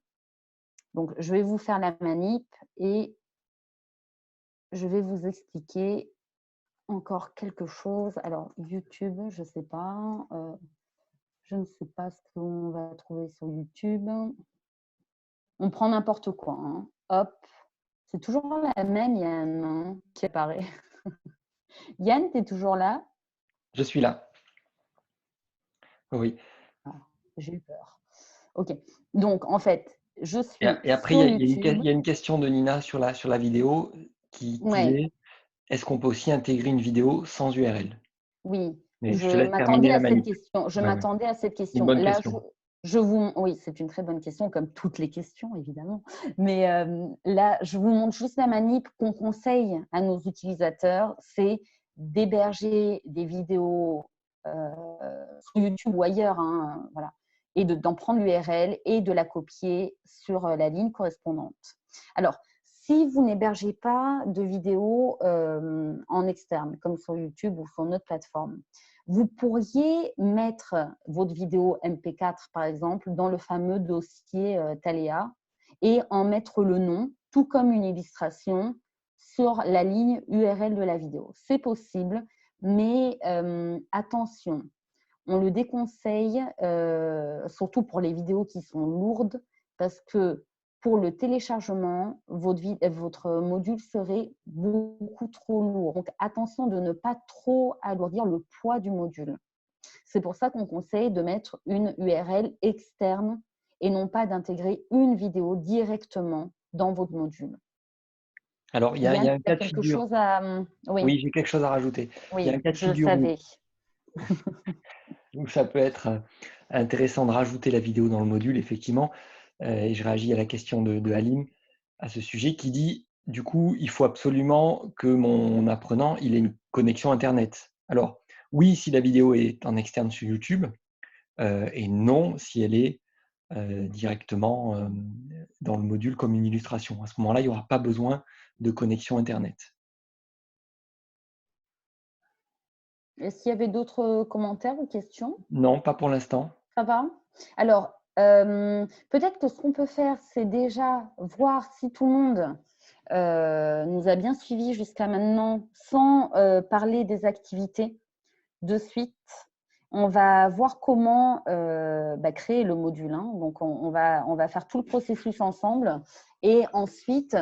Donc, je vais vous faire la manip et je vais vous expliquer encore quelque chose. Alors, YouTube, je ne sais pas. Je ne sais pas ce qu'on va trouver sur YouTube. On prend n'importe quoi. Hein. Hop. C'est toujours la même, Yann, hein, qui apparaît. Yann, tu es toujours là? Je suis là. Oui. Ah, j'ai eu peur. OK. Donc, en fait, je suis Et après, sur il YouTube. y a une question de Nina sur la vidéo qui Ouais, est, est-ce qu'on peut aussi intégrer une vidéo sans URL? oui. Mais je te Je laisse terminer m'attendais la à cette manip. question. Je Ouais, ouais. m'attendais à cette C'est une question. bonne Là, question. oui, c'est une très bonne question, comme toutes les questions, évidemment. Mais là, je vous montre juste la manip qu'on conseille à nos utilisateurs, c'est d'héberger des vidéos sur YouTube ou ailleurs, hein, voilà, et d'en prendre l'URL et de la copier sur la ligne correspondante. Alors, si vous n'hébergez pas de vidéos en externe, comme sur YouTube ou sur notre plateforme, vous pourriez mettre votre vidéo MP4, par exemple, dans le fameux dossier Thalia et en mettre le nom, tout comme une illustration, sur la ligne URL de la vidéo. C'est possible, mais attention, on le déconseille, surtout pour les vidéos qui sont lourdes, parce que pour le téléchargement, votre module serait beaucoup trop lourd. Donc, attention de ne pas trop alourdir le poids du module. C'est pour ça qu'on conseille de mettre une URL externe et non pas d'intégrer une vidéo directement dans votre module. Alors, il y Yann, a un tu as cas de quelque figure. chose à… Oui, Oui, j'ai quelque chose à rajouter. Il y a un oui, cas de je le figure savais. où ça peut être intéressant de rajouter la vidéo dans le module, effectivement. Et je réagis à la question de Halim à ce sujet qui dit, du coup, il faut absolument que mon apprenant il ait une connexion Internet. Alors, oui, si la vidéo est en externe sur YouTube, et non si elle est directement dans le module comme une illustration. À ce moment-là, il n'y aura pas besoin de connexion Internet. Est-ce qu'il y avait d'autres commentaires ou questions? Non, pas pour l'instant. Ça va? Alors, peut-être que ce qu'on peut faire, c'est déjà voir si tout le monde nous a bien suivis jusqu'à maintenant sans parler des activités de suite. On va voir comment créer le module. Hein. Donc, on va faire tout le processus ensemble. Et ensuite,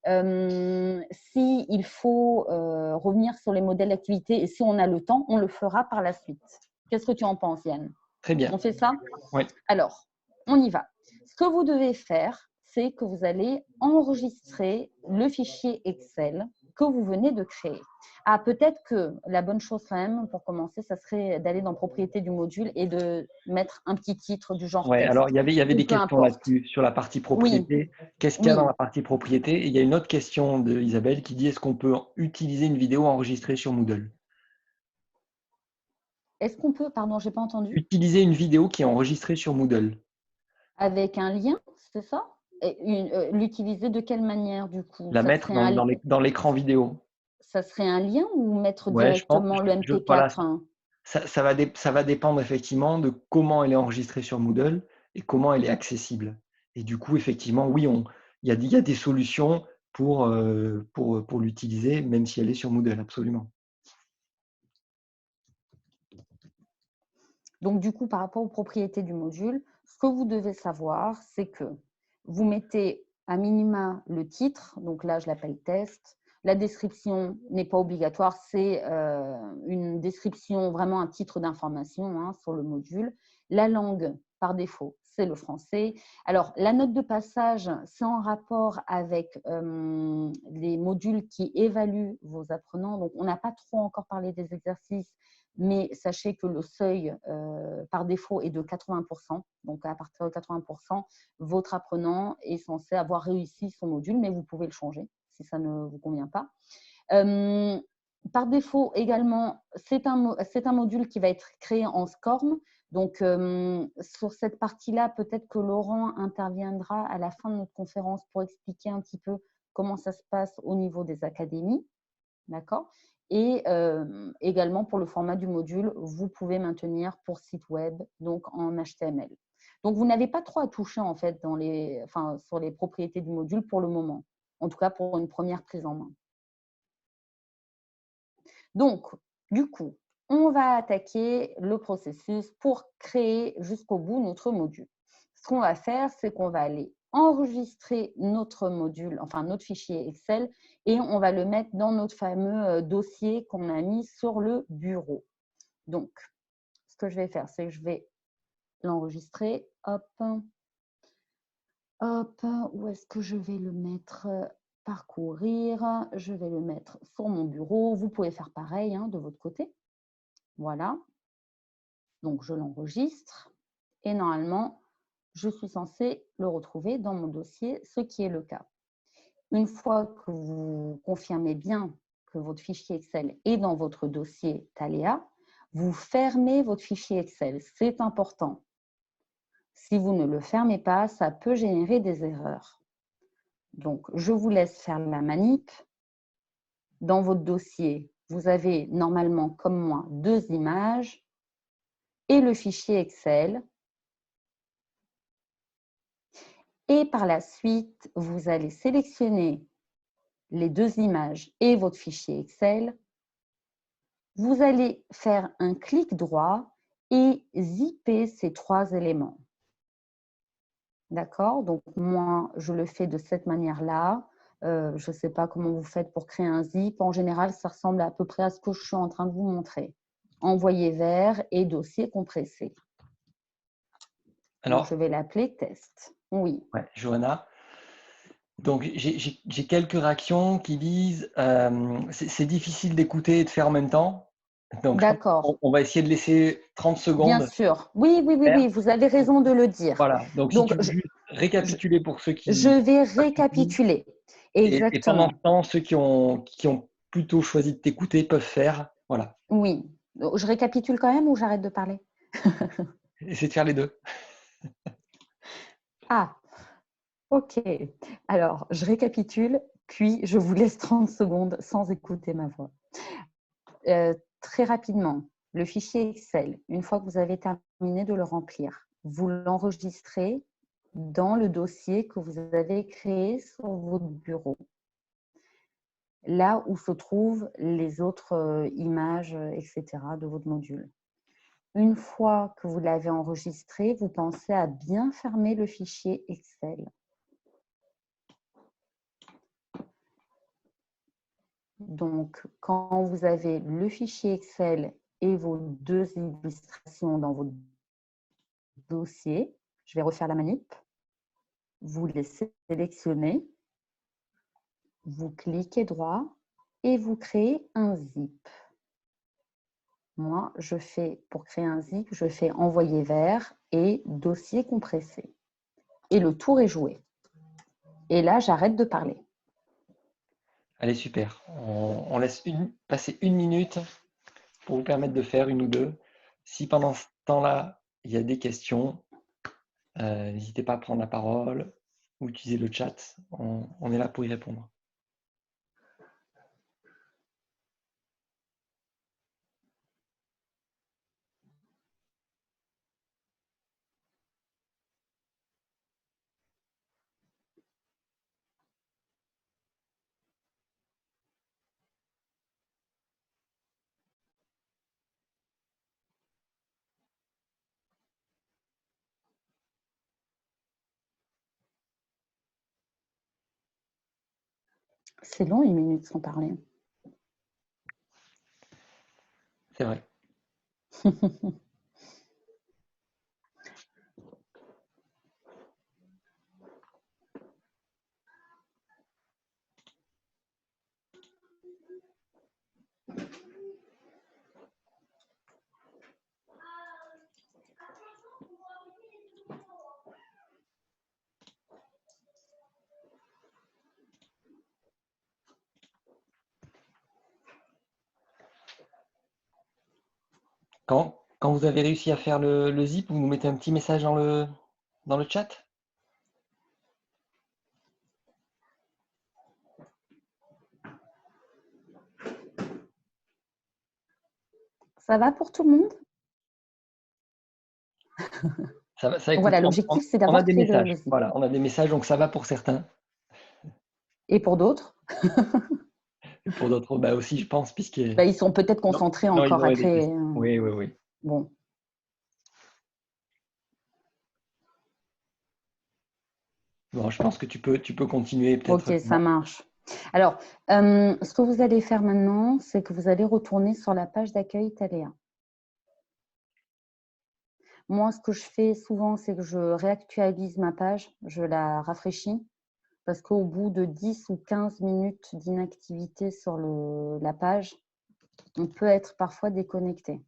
s'il faut revenir sur les modèles d'activité et si on a le temps, on le fera par la suite. Qu'est-ce que tu en penses, Yann? Très bien. On fait ça? Oui. Alors, on y va. Ce que vous devez faire, c'est que vous allez enregistrer le fichier Excel que vous venez de créer. Ah, peut-être que la bonne chose quand même, pour commencer, ça serait d'aller dans propriété du module et de mettre un petit titre du genre Ouais, texte. alors il y avait Ou des peu questions importe. là-dessus, sur la partie Oui, propriété. Qu'est-ce qu'il y a dans oui. la partie propriété? Et il y a une autre question de Isabelle qui dit, est-ce qu'on peut utiliser une vidéo enregistrée sur Moodle? Est-ce qu'on peut, pardon, j'ai pas entendu, Utiliser une vidéo qui est enregistrée sur Moodle. avec un lien, c'est ça? L'utiliser de quelle manière du coup? La mettre dans l'écran vidéo. Ça serait un lien ou mettre Ouais, je pense, directement le voilà, MP4, hein? ça va dépendre effectivement de comment elle est enregistrée sur Moodle et comment elle est accessible. Et du coup, effectivement, oui, il y a des solutions pour l'utiliser, même si elle est sur Moodle, absolument. Donc, du coup, par rapport aux propriétés du module, ce que vous devez savoir, c'est que vous mettez à minima le titre, donc là je l'appelle test. La description n'est pas obligatoire, c'est une description, vraiment un titre d'information hein, sur le module. La langue, par défaut, c'est le français. Alors, la note de passage, c'est en rapport avec les modules qui évaluent vos apprenants. Donc, on n'a pas trop encore parlé des exercices, mais sachez que le seuil par défaut est de 80%. Donc, à partir de 80%, votre apprenant est censé avoir réussi son module, mais vous pouvez le changer si ça ne vous convient pas. Par défaut, également, c'est un module qui va être créé en SCORM. Donc, sur cette partie-là, peut-être que Laurent interviendra à la fin de notre conférence pour expliquer un petit peu comment ça se passe au niveau des académies. D'accord ? Et également, pour le format du module, vous pouvez maintenir pour site web, donc en HTML. Donc, vous n'avez pas trop à toucher, en fait, sur les propriétés du module pour le moment. En tout cas, pour une première prise en main. Donc, du coup, on va attaquer le processus pour créer jusqu'au bout notre module. Ce qu'on va faire, c'est qu'on va aller enregistrer notre module, enfin notre fichier Excel, et on va le mettre dans notre fameux dossier qu'on a mis sur le bureau. Donc, ce que je vais faire, c'est que je vais l'enregistrer. Hop, hop, où est-ce que je vais le mettre ? Parcourir, je vais le mettre sur mon bureau. Vous pouvez faire pareil hein, de votre côté. Voilà. Donc, je l'enregistre et normalement, je suis censée le retrouver dans mon dossier, ce qui est le cas. Une fois que vous confirmez bien que votre fichier Excel est dans votre dossier Thalia, vous fermez votre fichier Excel. C'est important. Si vous ne le fermez pas, ça peut générer des erreurs. Donc, je vous laisse faire la manip. Dans votre dossier, vous avez normalement, comme moi, 2 images et le fichier Excel. Et par la suite, vous allez sélectionner les 2 images et votre fichier Excel. Vous allez faire un clic droit et zipper ces 3 éléments. D'accord? Donc, moi, je le fais de cette manière-là. Je ne sais pas comment vous faites pour créer un zip. En général, ça ressemble à peu près à ce que je suis en train de vous montrer. Envoyé vers et dossier compressé. Alors, donc, je vais l'appeler test. Oui. Ouais, Johanna. Donc, j'ai quelques réactions qui disent c'est difficile d'écouter et de faire en même temps. Donc, d'accord. On va essayer de laisser 30 secondes. Bien sûr. Oui, vous avez raison de le dire. Voilà. Donc si tu veux juste récapituler pour ceux qui… Je vais récapituler. Exactement. Et pendant ce temps, ceux qui ont plutôt choisi de t'écouter peuvent faire. Voilà. Oui. Je récapitule quand même ou j'arrête de parler? Essaie de faire les deux. Ah, ok. Alors, je récapitule, puis je vous laisse 30 secondes sans écouter ma voix. Très rapidement, le fichier Excel, une fois que vous avez terminé de le remplir, vous l'enregistrez dans le dossier que vous avez créé sur votre bureau. Là où se trouvent les autres images, etc. de votre module. Une fois que vous l'avez enregistré, vous pensez à bien fermer le fichier Excel. Donc, quand vous avez le fichier Excel et vos 2 illustrations dans votre dossier, je vais refaire la manip. Vous les sélectionnez, vous cliquez droit et vous créez un zip. Moi, pour créer un zip, je fais envoyer vers et dossier compressé. Et le tour est joué. Et là, j'arrête de parler. Allez, super. On laisse passer 1 minute pour vous permettre de faire 1 ou 2. Si pendant ce temps-là, il y a des questions, n'hésitez pas à prendre la parole ou utiliser le chat. On est là pour y répondre. C'est long, 1 minute sans parler. C'est vrai. Quand vous avez réussi à faire le zip, vous nous mettez un petit message dans le chat? Ça va pour tout le monde? Ça, écoute, Voilà, l'objectif, c'est on a d'avoir des créé le messages. zip. Voilà, on a des messages, donc ça va pour certains. Et pour d'autres, Et pour d'autres, bah aussi, je pense, puisque… ils sont peut-être Non, concentrés non, ils encore à auraient des créer. questions. Oui, oui, oui. Bon, Bon, je pense que tu peux continuer peut-être. ok, ça marche. Alors, ce que vous allez faire maintenant, c'est que vous allez retourner sur la page d'accueil Thaléa. Moi, ce que je fais souvent, c'est que je réactualise ma page, je la rafraîchis, parce qu'au bout de 10 ou 15 minutes d'inactivité sur la page, on peut être parfois déconnecté.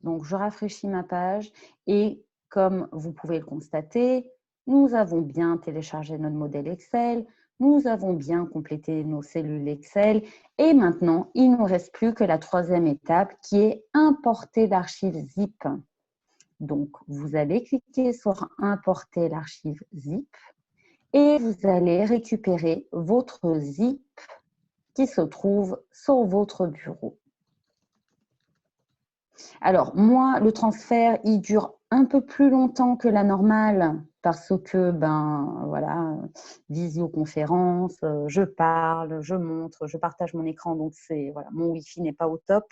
Donc, je rafraîchis ma page et comme vous pouvez le constater, nous avons bien téléchargé notre modèle Excel, nous avons bien complété nos cellules Excel et maintenant, il ne nous reste plus que la 3e étape qui est importer l'archive zip. Donc, vous allez cliquer sur importer l'archive zip et vous allez récupérer votre zip qui se trouve sur votre bureau. Alors, moi, le transfert, il dure un peu plus longtemps que la normale parce que, voilà, visioconférence, je parle, je montre, je partage mon écran, donc voilà, mon Wi-Fi n'est pas au top.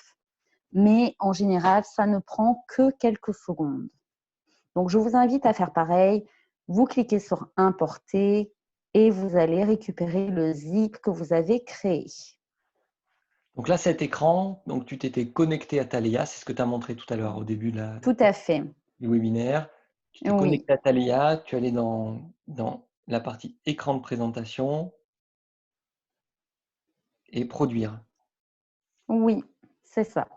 Mais en général, ça ne prend que quelques secondes. Donc, je vous invite à faire pareil. Vous cliquez sur « Importer » et vous allez récupérer le zip que vous avez créé. Donc là, cet écran, donc tu t'étais connecté à Thaléa, c'est ce que tu as montré tout à l'heure au début Tout à fait. du webinaire. Tu t'es Oui, connecté à Thaléa, tu allais dans la partie écran de présentation et produire. oui, c'est ça.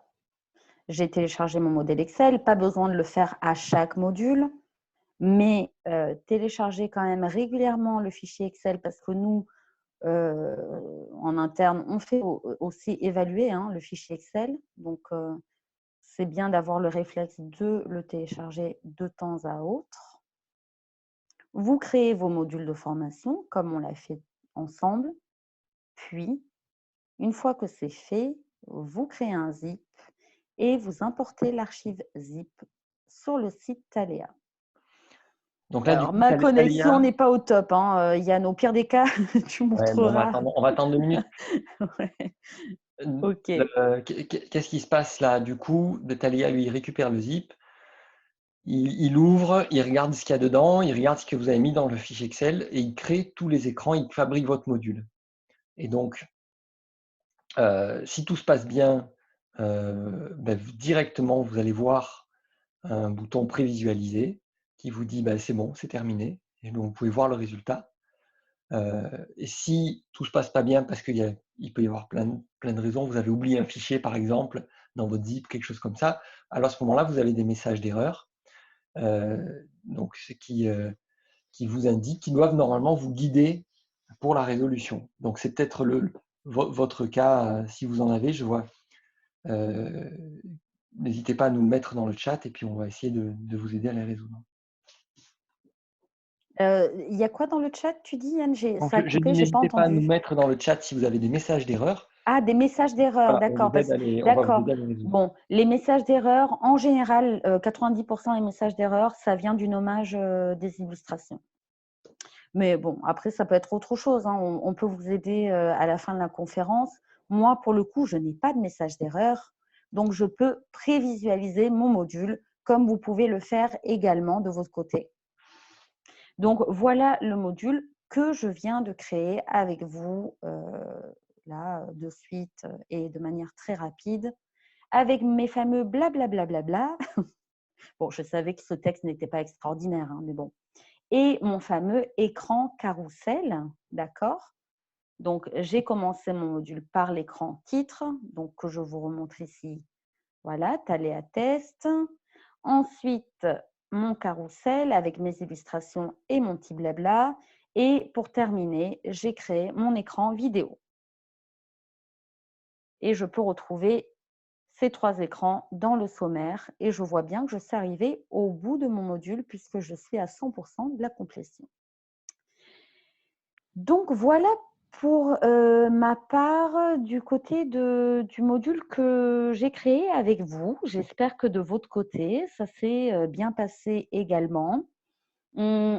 J'ai téléchargé mon modèle Excel, pas besoin de le faire à chaque module, mais télécharger quand même régulièrement le fichier Excel parce que nous, en interne, on fait aussi évaluer le fichier Excel. Donc, c'est bien d'avoir le réflexe de le télécharger de temps à autre. Vous créez vos modules de formation comme on l'a fait ensemble. Puis, une fois que c'est fait, vous créez un zip et vous importez l'archive zip sur le site Thaléa. Donc là, du Alors, coup, ma Thaléa… connexion n'est pas au top. Yann, au pire des cas, tu Ouais, bon, montreras. on va attendre 2 minutes. Ouais. Ok. Qu'est-ce qui se passe là? Du coup, de Thaléa, lui, il récupère le zip, il ouvre, il regarde ce qu'il y a dedans, il regarde ce que vous avez mis dans le fichier Excel et il crée tous les écrans, il fabrique votre module. Et donc, si tout se passe bien, directement, vous allez voir un bouton prévisualiser qui vous dit c'est bon, c'est terminé. Et donc, vous pouvez voir le résultat. Et si tout se passe pas bien, parce il peut y avoir plein de raisons, vous avez oublié un fichier par exemple dans votre zip, quelque chose comme ça, alors à ce moment-là, vous avez des messages d'erreur, donc ce qui vous indiquent, qui doivent normalement vous guider pour la résolution. Donc c'est peut-être votre cas, si vous en avez, je vois. N'hésitez pas à nous le mettre dans le chat et puis on va essayer de vous aider à les résoudre. Il y a quoi dans le chat, tu dis, Yann? Donc, Ça a je coupé, dis, je n'ai pas n'hésitez pas à nous entendu. mettre dans le chat si vous avez des messages d'erreur. Ah, des messages d'erreur, Voilà, d'accord. on va vous D'accord. aider à les résoudre. Bon, les messages d'erreur, en général, 90% des messages d'erreur, ça vient du nommage des illustrations. Mais bon, après, ça peut être autre chose. On peut vous aider à la fin de la conférence. Moi, pour le coup, je n'ai pas de message d'erreur. Donc, je peux prévisualiser mon module comme vous pouvez le faire également de votre côté. Donc, voilà le module que je viens de créer avec vous, là, de suite et de manière très rapide, avec mes fameux blablabla. Bon, je savais que ce texte n'était pas extraordinaire, hein, mais bon. Et mon fameux écran carrousel, d'accord? Donc, j'ai commencé mon module par l'écran titre, donc que je vous remontre ici. Voilà, Thaléa Test. Ensuite, mon carrousel avec mes illustrations et mon petit blabla. Et pour terminer, j'ai créé mon écran vidéo. Et je peux retrouver ces 3 écrans dans le sommaire. Et je vois bien que je suis arrivée au bout de mon module puisque je suis à 100% de la complétion. Donc, voilà pour ma part du côté du module que j'ai créé avec vous. J'espère que de votre côté, ça s'est bien passé également.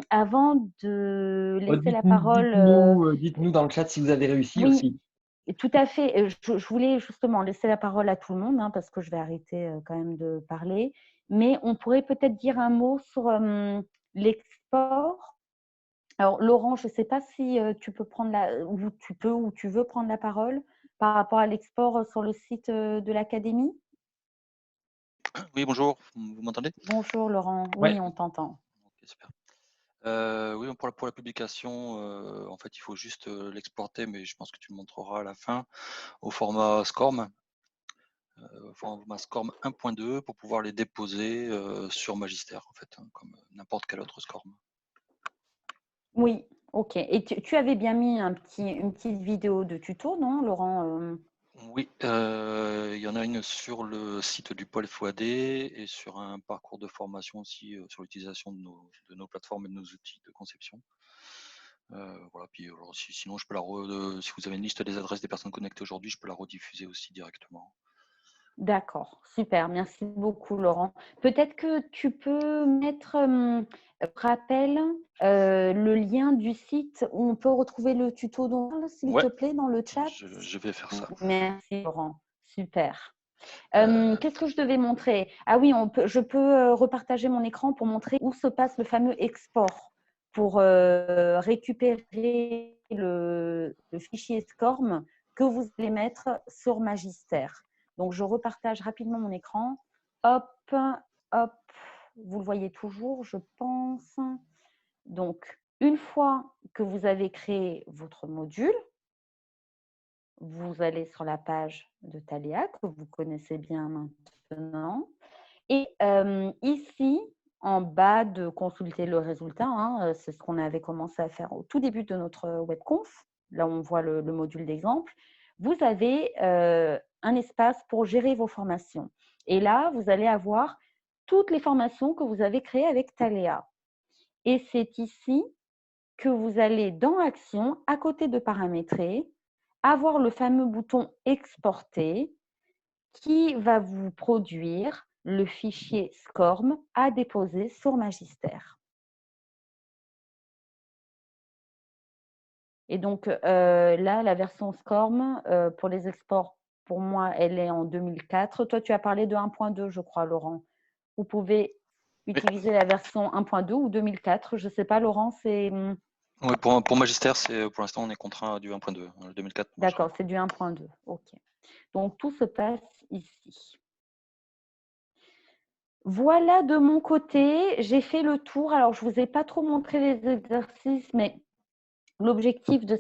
Avant de laisser la parole… Dites-nous dans le chat si vous avez réussi Oui, aussi. tout à fait. Je voulais justement laisser la parole à tout le monde, hein, parce que je vais arrêter quand même de parler. Mais on pourrait peut-être dire un mot sur l'export. Alors, Laurent, je ne sais pas si tu peux prendre ou tu veux prendre la parole par rapport à l'export sur le site de l'Académie. Oui, bonjour, vous m'entendez? Bonjour Laurent, Ouais. oui, on t'entend. Ok, super. Oui, pour la publication, en fait, il faut juste l'exporter, mais je pense que tu le montreras à la fin, au format SCORM, format SCORM 1.2 pour pouvoir les déposer sur Magister, en fait, hein, comme n'importe quel autre SCORM. Oui, ok. Et tu avais bien mis une petite vidéo de tuto, non, Laurent? Oui, il y en a une sur le site du pôle FOAD et sur un parcours de formation aussi sur l'utilisation de nos plateformes et de nos outils de conception. Voilà, puis alors, sinon, je peux si vous avez une liste des adresses des personnes connectées aujourd'hui, je peux la rediffuser aussi directement. D'accord, super, merci beaucoup Laurent. Peut-être que tu peux mettre, rappel, le lien du site où on peut retrouver le tuto dont on parle, s'il Ouais, te plaît, dans le chat. je vais faire ça. Merci Laurent, super. Qu'est-ce que je devais montrer? Ah oui, je peux repartager mon écran pour montrer où se passe le fameux export pour récupérer le fichier SCORM que vous allez mettre sur Magister. Donc, je repartage rapidement mon écran. Hop, hop, vous le voyez toujours, je pense. Donc, une fois que vous avez créé votre module, vous allez sur la page de Thaléa que vous connaissez bien maintenant. Et ici, en bas de consulter le résultat, hein, c'est ce qu'on avait commencé à faire au tout début de notre webconf. Là, on voit le module d'exemple. Vous avez un espace pour gérer vos formations. Et là, vous allez avoir toutes les formations que vous avez créées avec Thaléa. Et c'est ici que vous allez dans Action, à côté de Paramétrer, avoir le fameux bouton Exporter qui va vous produire le fichier SCORM à déposer sur Magister. Et donc là, la version SCORM, pour les exports, pour moi, elle est en 2004. Toi, tu as parlé de 1.2, je crois, Laurent. Vous pouvez utiliser la version 1.2 ou 2004. Je ne sais pas, Laurent, c'est… Oui, pour Magister, pour l'instant, on est contraint du 1.2. Le 2004. D'accord, c'est du 1.2. OK. Donc, tout se passe ici. Voilà de mon côté, j'ai fait le tour. Alors, je ne vous ai pas trop montré les exercices, mais l'objectif de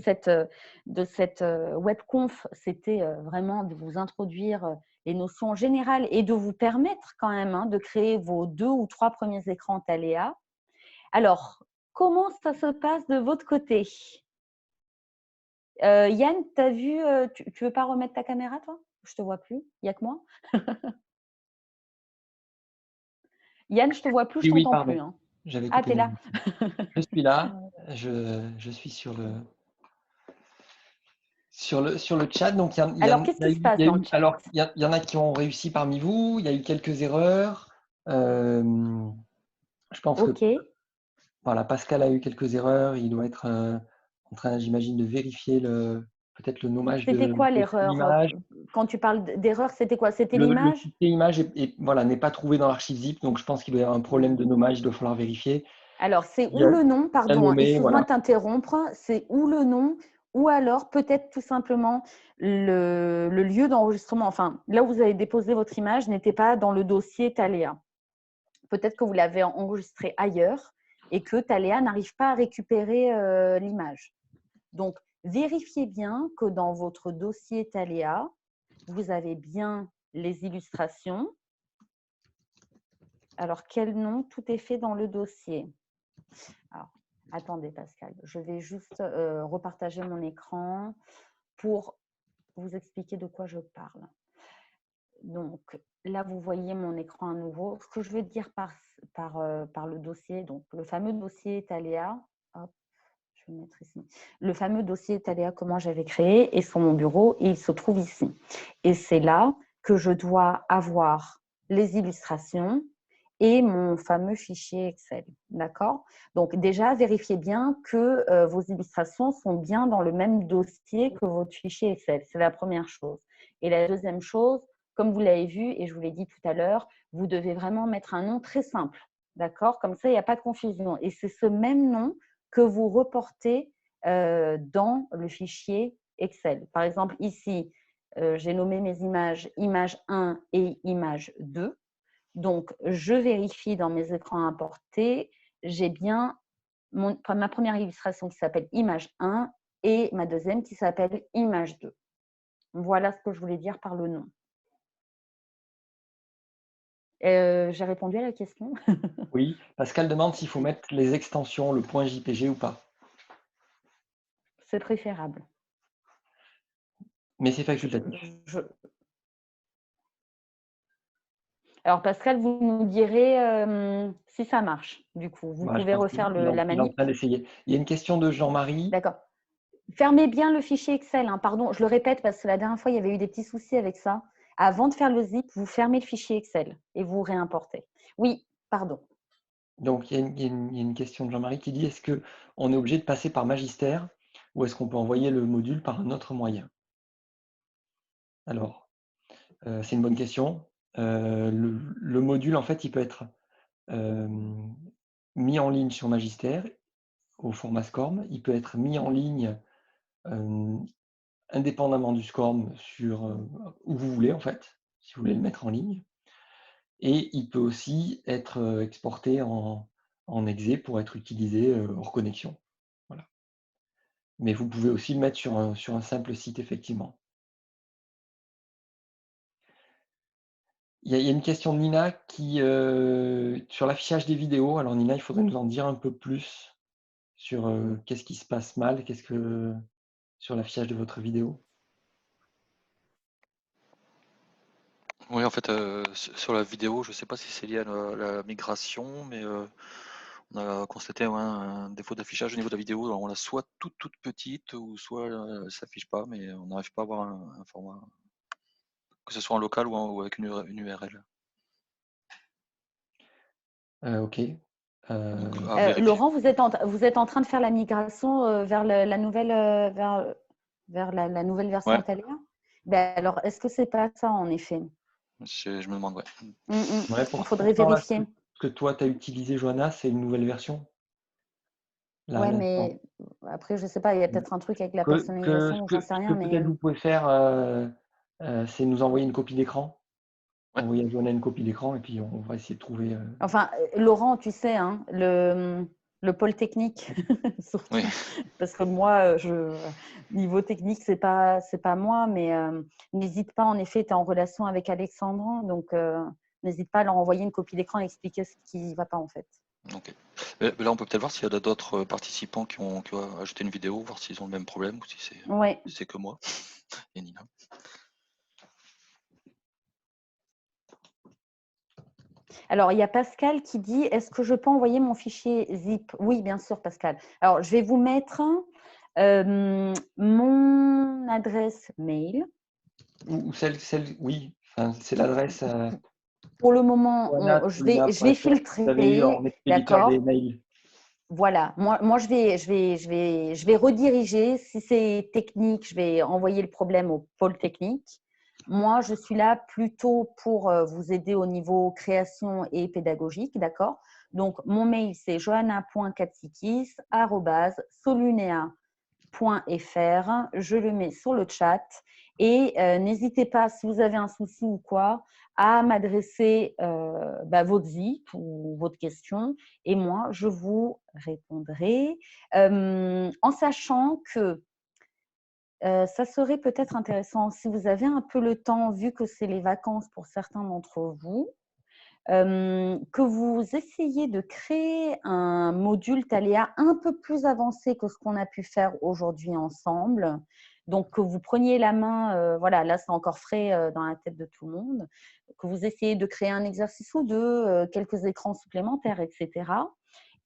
cette webconf, c'était vraiment de vous introduire les notions générales et de vous permettre quand même de créer vos 2 ou 3 premiers écrans Thaléa. Alors, comment ça se passe de votre côté? Yann, tu as vu, tu veux pas remettre ta caméra, toi? Je ne te vois plus, il n'y a que moi. Yann, je ne te vois plus, je Oui, t'entends pardon. plus. Hein. J'avais Ah, coupé tu es là. Je suis là, je suis sur le chat. Donc, Alors, qu'est-ce qui se passe dans le chat? alors, il y en a qui ont réussi parmi vous, il y a eu quelques erreurs. Je pense Ok. que voilà, Pascal a eu quelques erreurs. Il doit être en train, j'imagine, de vérifier peut-être le nommage C'était quoi de l'erreur? l'image. Quand tu parles d'erreur, c'était quoi? C'était Le l'image? fichier image voilà, n'est pas trouvé dans l'archive zip, donc je pense qu'il doit y avoir un problème de nommage, il doit falloir vérifier. Alors, c'est ou Bien, le nom, bien pardon, nommé, excuse-moi voilà. de t'interrompre, c'est ou le nom, ou alors peut-être tout simplement le lieu d'enregistrement. Enfin, là où vous avez déposé votre image n'était pas dans le dossier Thaléa. Peut-être que vous l'avez enregistré ailleurs et que Thaléa n'arrive pas à récupérer l'image. Donc, vérifiez bien que dans votre dossier Thaléa, vous avez bien les illustrations. Alors, quel nom? Tout est fait dans le dossier. Alors, attendez Pascal, je vais juste repartager mon écran pour vous expliquer de quoi je parle. Donc, là, vous voyez mon écran à nouveau. Ce que je veux dire par le dossier, donc le fameux dossier Thaléa, hop, je vais mettre ici. Le fameux dossier Thaléa que moi j'avais créé est sur mon bureau et il se trouve ici. Et c'est là que je dois avoir les illustrations et mon fameux fichier Excel. D'accord? Donc déjà, vérifiez bien que vos illustrations sont bien dans le même dossier que votre fichier Excel. C'est la première chose. Et la deuxième chose, comme vous l'avez vu et je vous l'ai dit tout à l'heure, vous devez vraiment mettre un nom très simple. D'accord? Comme ça, il n'y a pas de confusion. Et c'est ce même nom que vous reportez dans le fichier Excel. Par exemple, ici, j'ai nommé mes images, image 1 et image 2. Donc, je vérifie dans mes écrans importés, j'ai bien ma première illustration qui s'appelle image 1 et ma deuxième qui s'appelle image 2. Voilà ce que je voulais dire par le nom. J'ai répondu à la question. Oui, Pascal demande s'il faut mettre les extensions, le point JPG ou pas. C'est préférable. Mais c'est facultatif. Alors Pascal, vous nous direz si ça marche. Du coup, vous Voilà, je pouvez pense refaire qu'il est la il est en manip. train d'essayer. Il y a une question de Jean-Marie. D'accord. Fermez bien le fichier Excel. Hein. Pardon, je le répète parce que la dernière fois, il y avait eu des petits soucis avec ça. Avant de faire le zip, vous fermez le fichier Excel et vous réimportez. Oui, pardon. Donc, il y a une question de Jean-Marie qui dit, est-ce qu'on est obligé de passer par Magister ou est-ce qu'on peut envoyer le module par un autre moyen? Alors, c'est une bonne question. Le module, en fait, il peut être mis en ligne sur Magister au format SCORM. Il peut être mis en ligne indépendamment du SCORM sur où vous voulez, en fait, si vous voulez le mettre en ligne. Et il peut aussi être exporté en exe pour être utilisé hors connexion. Voilà. Mais vous pouvez aussi le mettre sur un simple site, effectivement. Il y a une question de Nina qui, sur l'affichage des vidéos. Alors Nina, il faudrait nous en dire un peu plus sur qu'est-ce qui se passe mal, sur l'affichage de votre vidéo. Oui, en fait, sur la vidéo, je ne sais pas si c'est lié à la migration, mais on a constaté un défaut d'affichage au niveau de la vidéo. Alors, on l'a soit toute petite, ou soit elle ne s'affiche pas, mais on n'arrive pas à avoir un format, que ce soit en local ou avec une URL. Ok. Donc, à vérifier. Laurent, vous êtes en train de faire la migration vers la nouvelle vers la nouvelle version Ouais. Thaléa? Ben alors, est-ce que c'est pas ça en effet? Je me demande, ouais. Ouais, Il faudrait pourtant, là, vérifier. ce que toi, tu as utilisé, Johanna, c'est une nouvelle version. Là, à Ouais, l'instant. mais après, je sais pas, il y a peut-être un truc avec la Ce personnalisation ou j'en sais que rien, mais peut-être vous pouvez faire, c'est nous envoyer une copie d'écran. Ouais. Envoyer à Johanna une copie d'écran et puis on va essayer de trouver. enfin, Laurent, tu sais, hein, le pôle technique, surtout, Oui. parce que moi, niveau technique, c'est pas moi, mais n'hésite pas, en effet, tu es en relation avec Alexandre, donc n'hésite pas à leur envoyer une copie d'écran et expliquer ce qui ne va pas en fait. Ok. Mais là, on peut peut-être voir s'il y a d'autres participants qui ont ajouté une vidéo, voir s'ils ont le même problème ou si Ouais. c'est que moi et Nina. Alors, il y a Pascal qui dit, est-ce que je peux envoyer mon fichier zip? Oui, bien sûr, Pascal. Alors, je vais vous mettre mon adresse mail. Ou celle, oui, enfin, c'est l'adresse Pour le moment, je vais filtrer, vous avez eu en expéditeur des d'accord? mails. Voilà, moi je vais rediriger. Si c'est technique, je vais envoyer le problème au pôle technique. Moi, je suis là plutôt pour vous aider au niveau création et pédagogique, d'accord? Donc, mon mail, c'est johanna.katsikis@solunea.fr. Je le mets sur le chat. Et n'hésitez pas, si vous avez un souci ou quoi, à m'adresser votre zip ou votre question. Et moi, je vous répondrai. En sachant que ça serait peut-être intéressant, si vous avez un peu le temps, vu que c'est les vacances pour certains d'entre vous, que vous essayez de créer un module Thalia un peu plus avancé que ce qu'on a pu faire aujourd'hui ensemble. Donc, que vous preniez la main, voilà, là c'est encore frais dans la tête de tout le monde, que vous essayez de créer un exercice ou deux, quelques écrans supplémentaires, etc.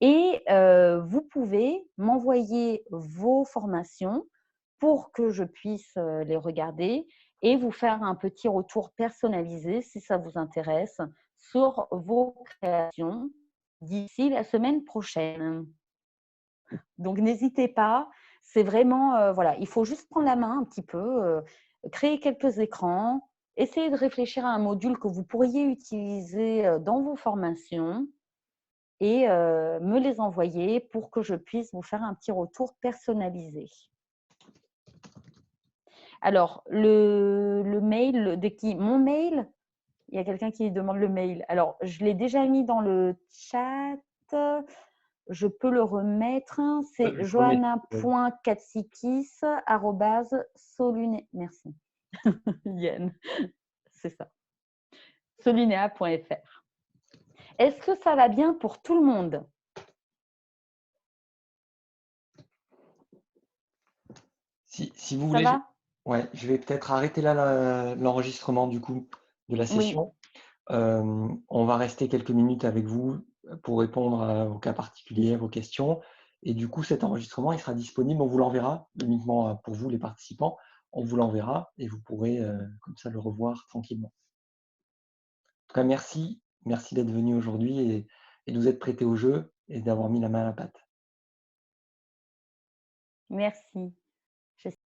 Et vous pouvez m'envoyer vos formations pour que je puisse les regarder et vous faire un petit retour personnalisé si ça vous intéresse sur vos créations d'ici la semaine prochaine. Donc, n'hésitez pas, c'est vraiment, voilà, il faut juste prendre la main un petit peu, créer quelques écrans, essayer de réfléchir à un module que vous pourriez utiliser dans vos formations et me les envoyer pour que je puisse vous faire un petit retour personnalisé. Alors, le mail de qui? Mon mail? Il y a quelqu'un qui demande le mail. Alors, je l'ai déjà mis dans le chat. Je peux le remettre. C'est johanna.katsikis@solunea. Merci. Yann, c'est ça. solunea.fr. Est-ce que ça va bien pour tout le monde? Si vous Ça voulez, va? ouais, je vais peut-être arrêter là l'enregistrement du coup de la Oui. session. On va rester quelques minutes avec vous pour répondre aux cas particuliers, à vos questions. Et du coup, cet enregistrement, il sera disponible. On vous l'enverra uniquement pour vous, les participants. On vous l'enverra et vous pourrez comme ça le revoir tranquillement. En tout cas, merci. Merci d'être venu aujourd'hui et de vous être prêté au jeu et d'avoir mis la main à la pâte. Merci.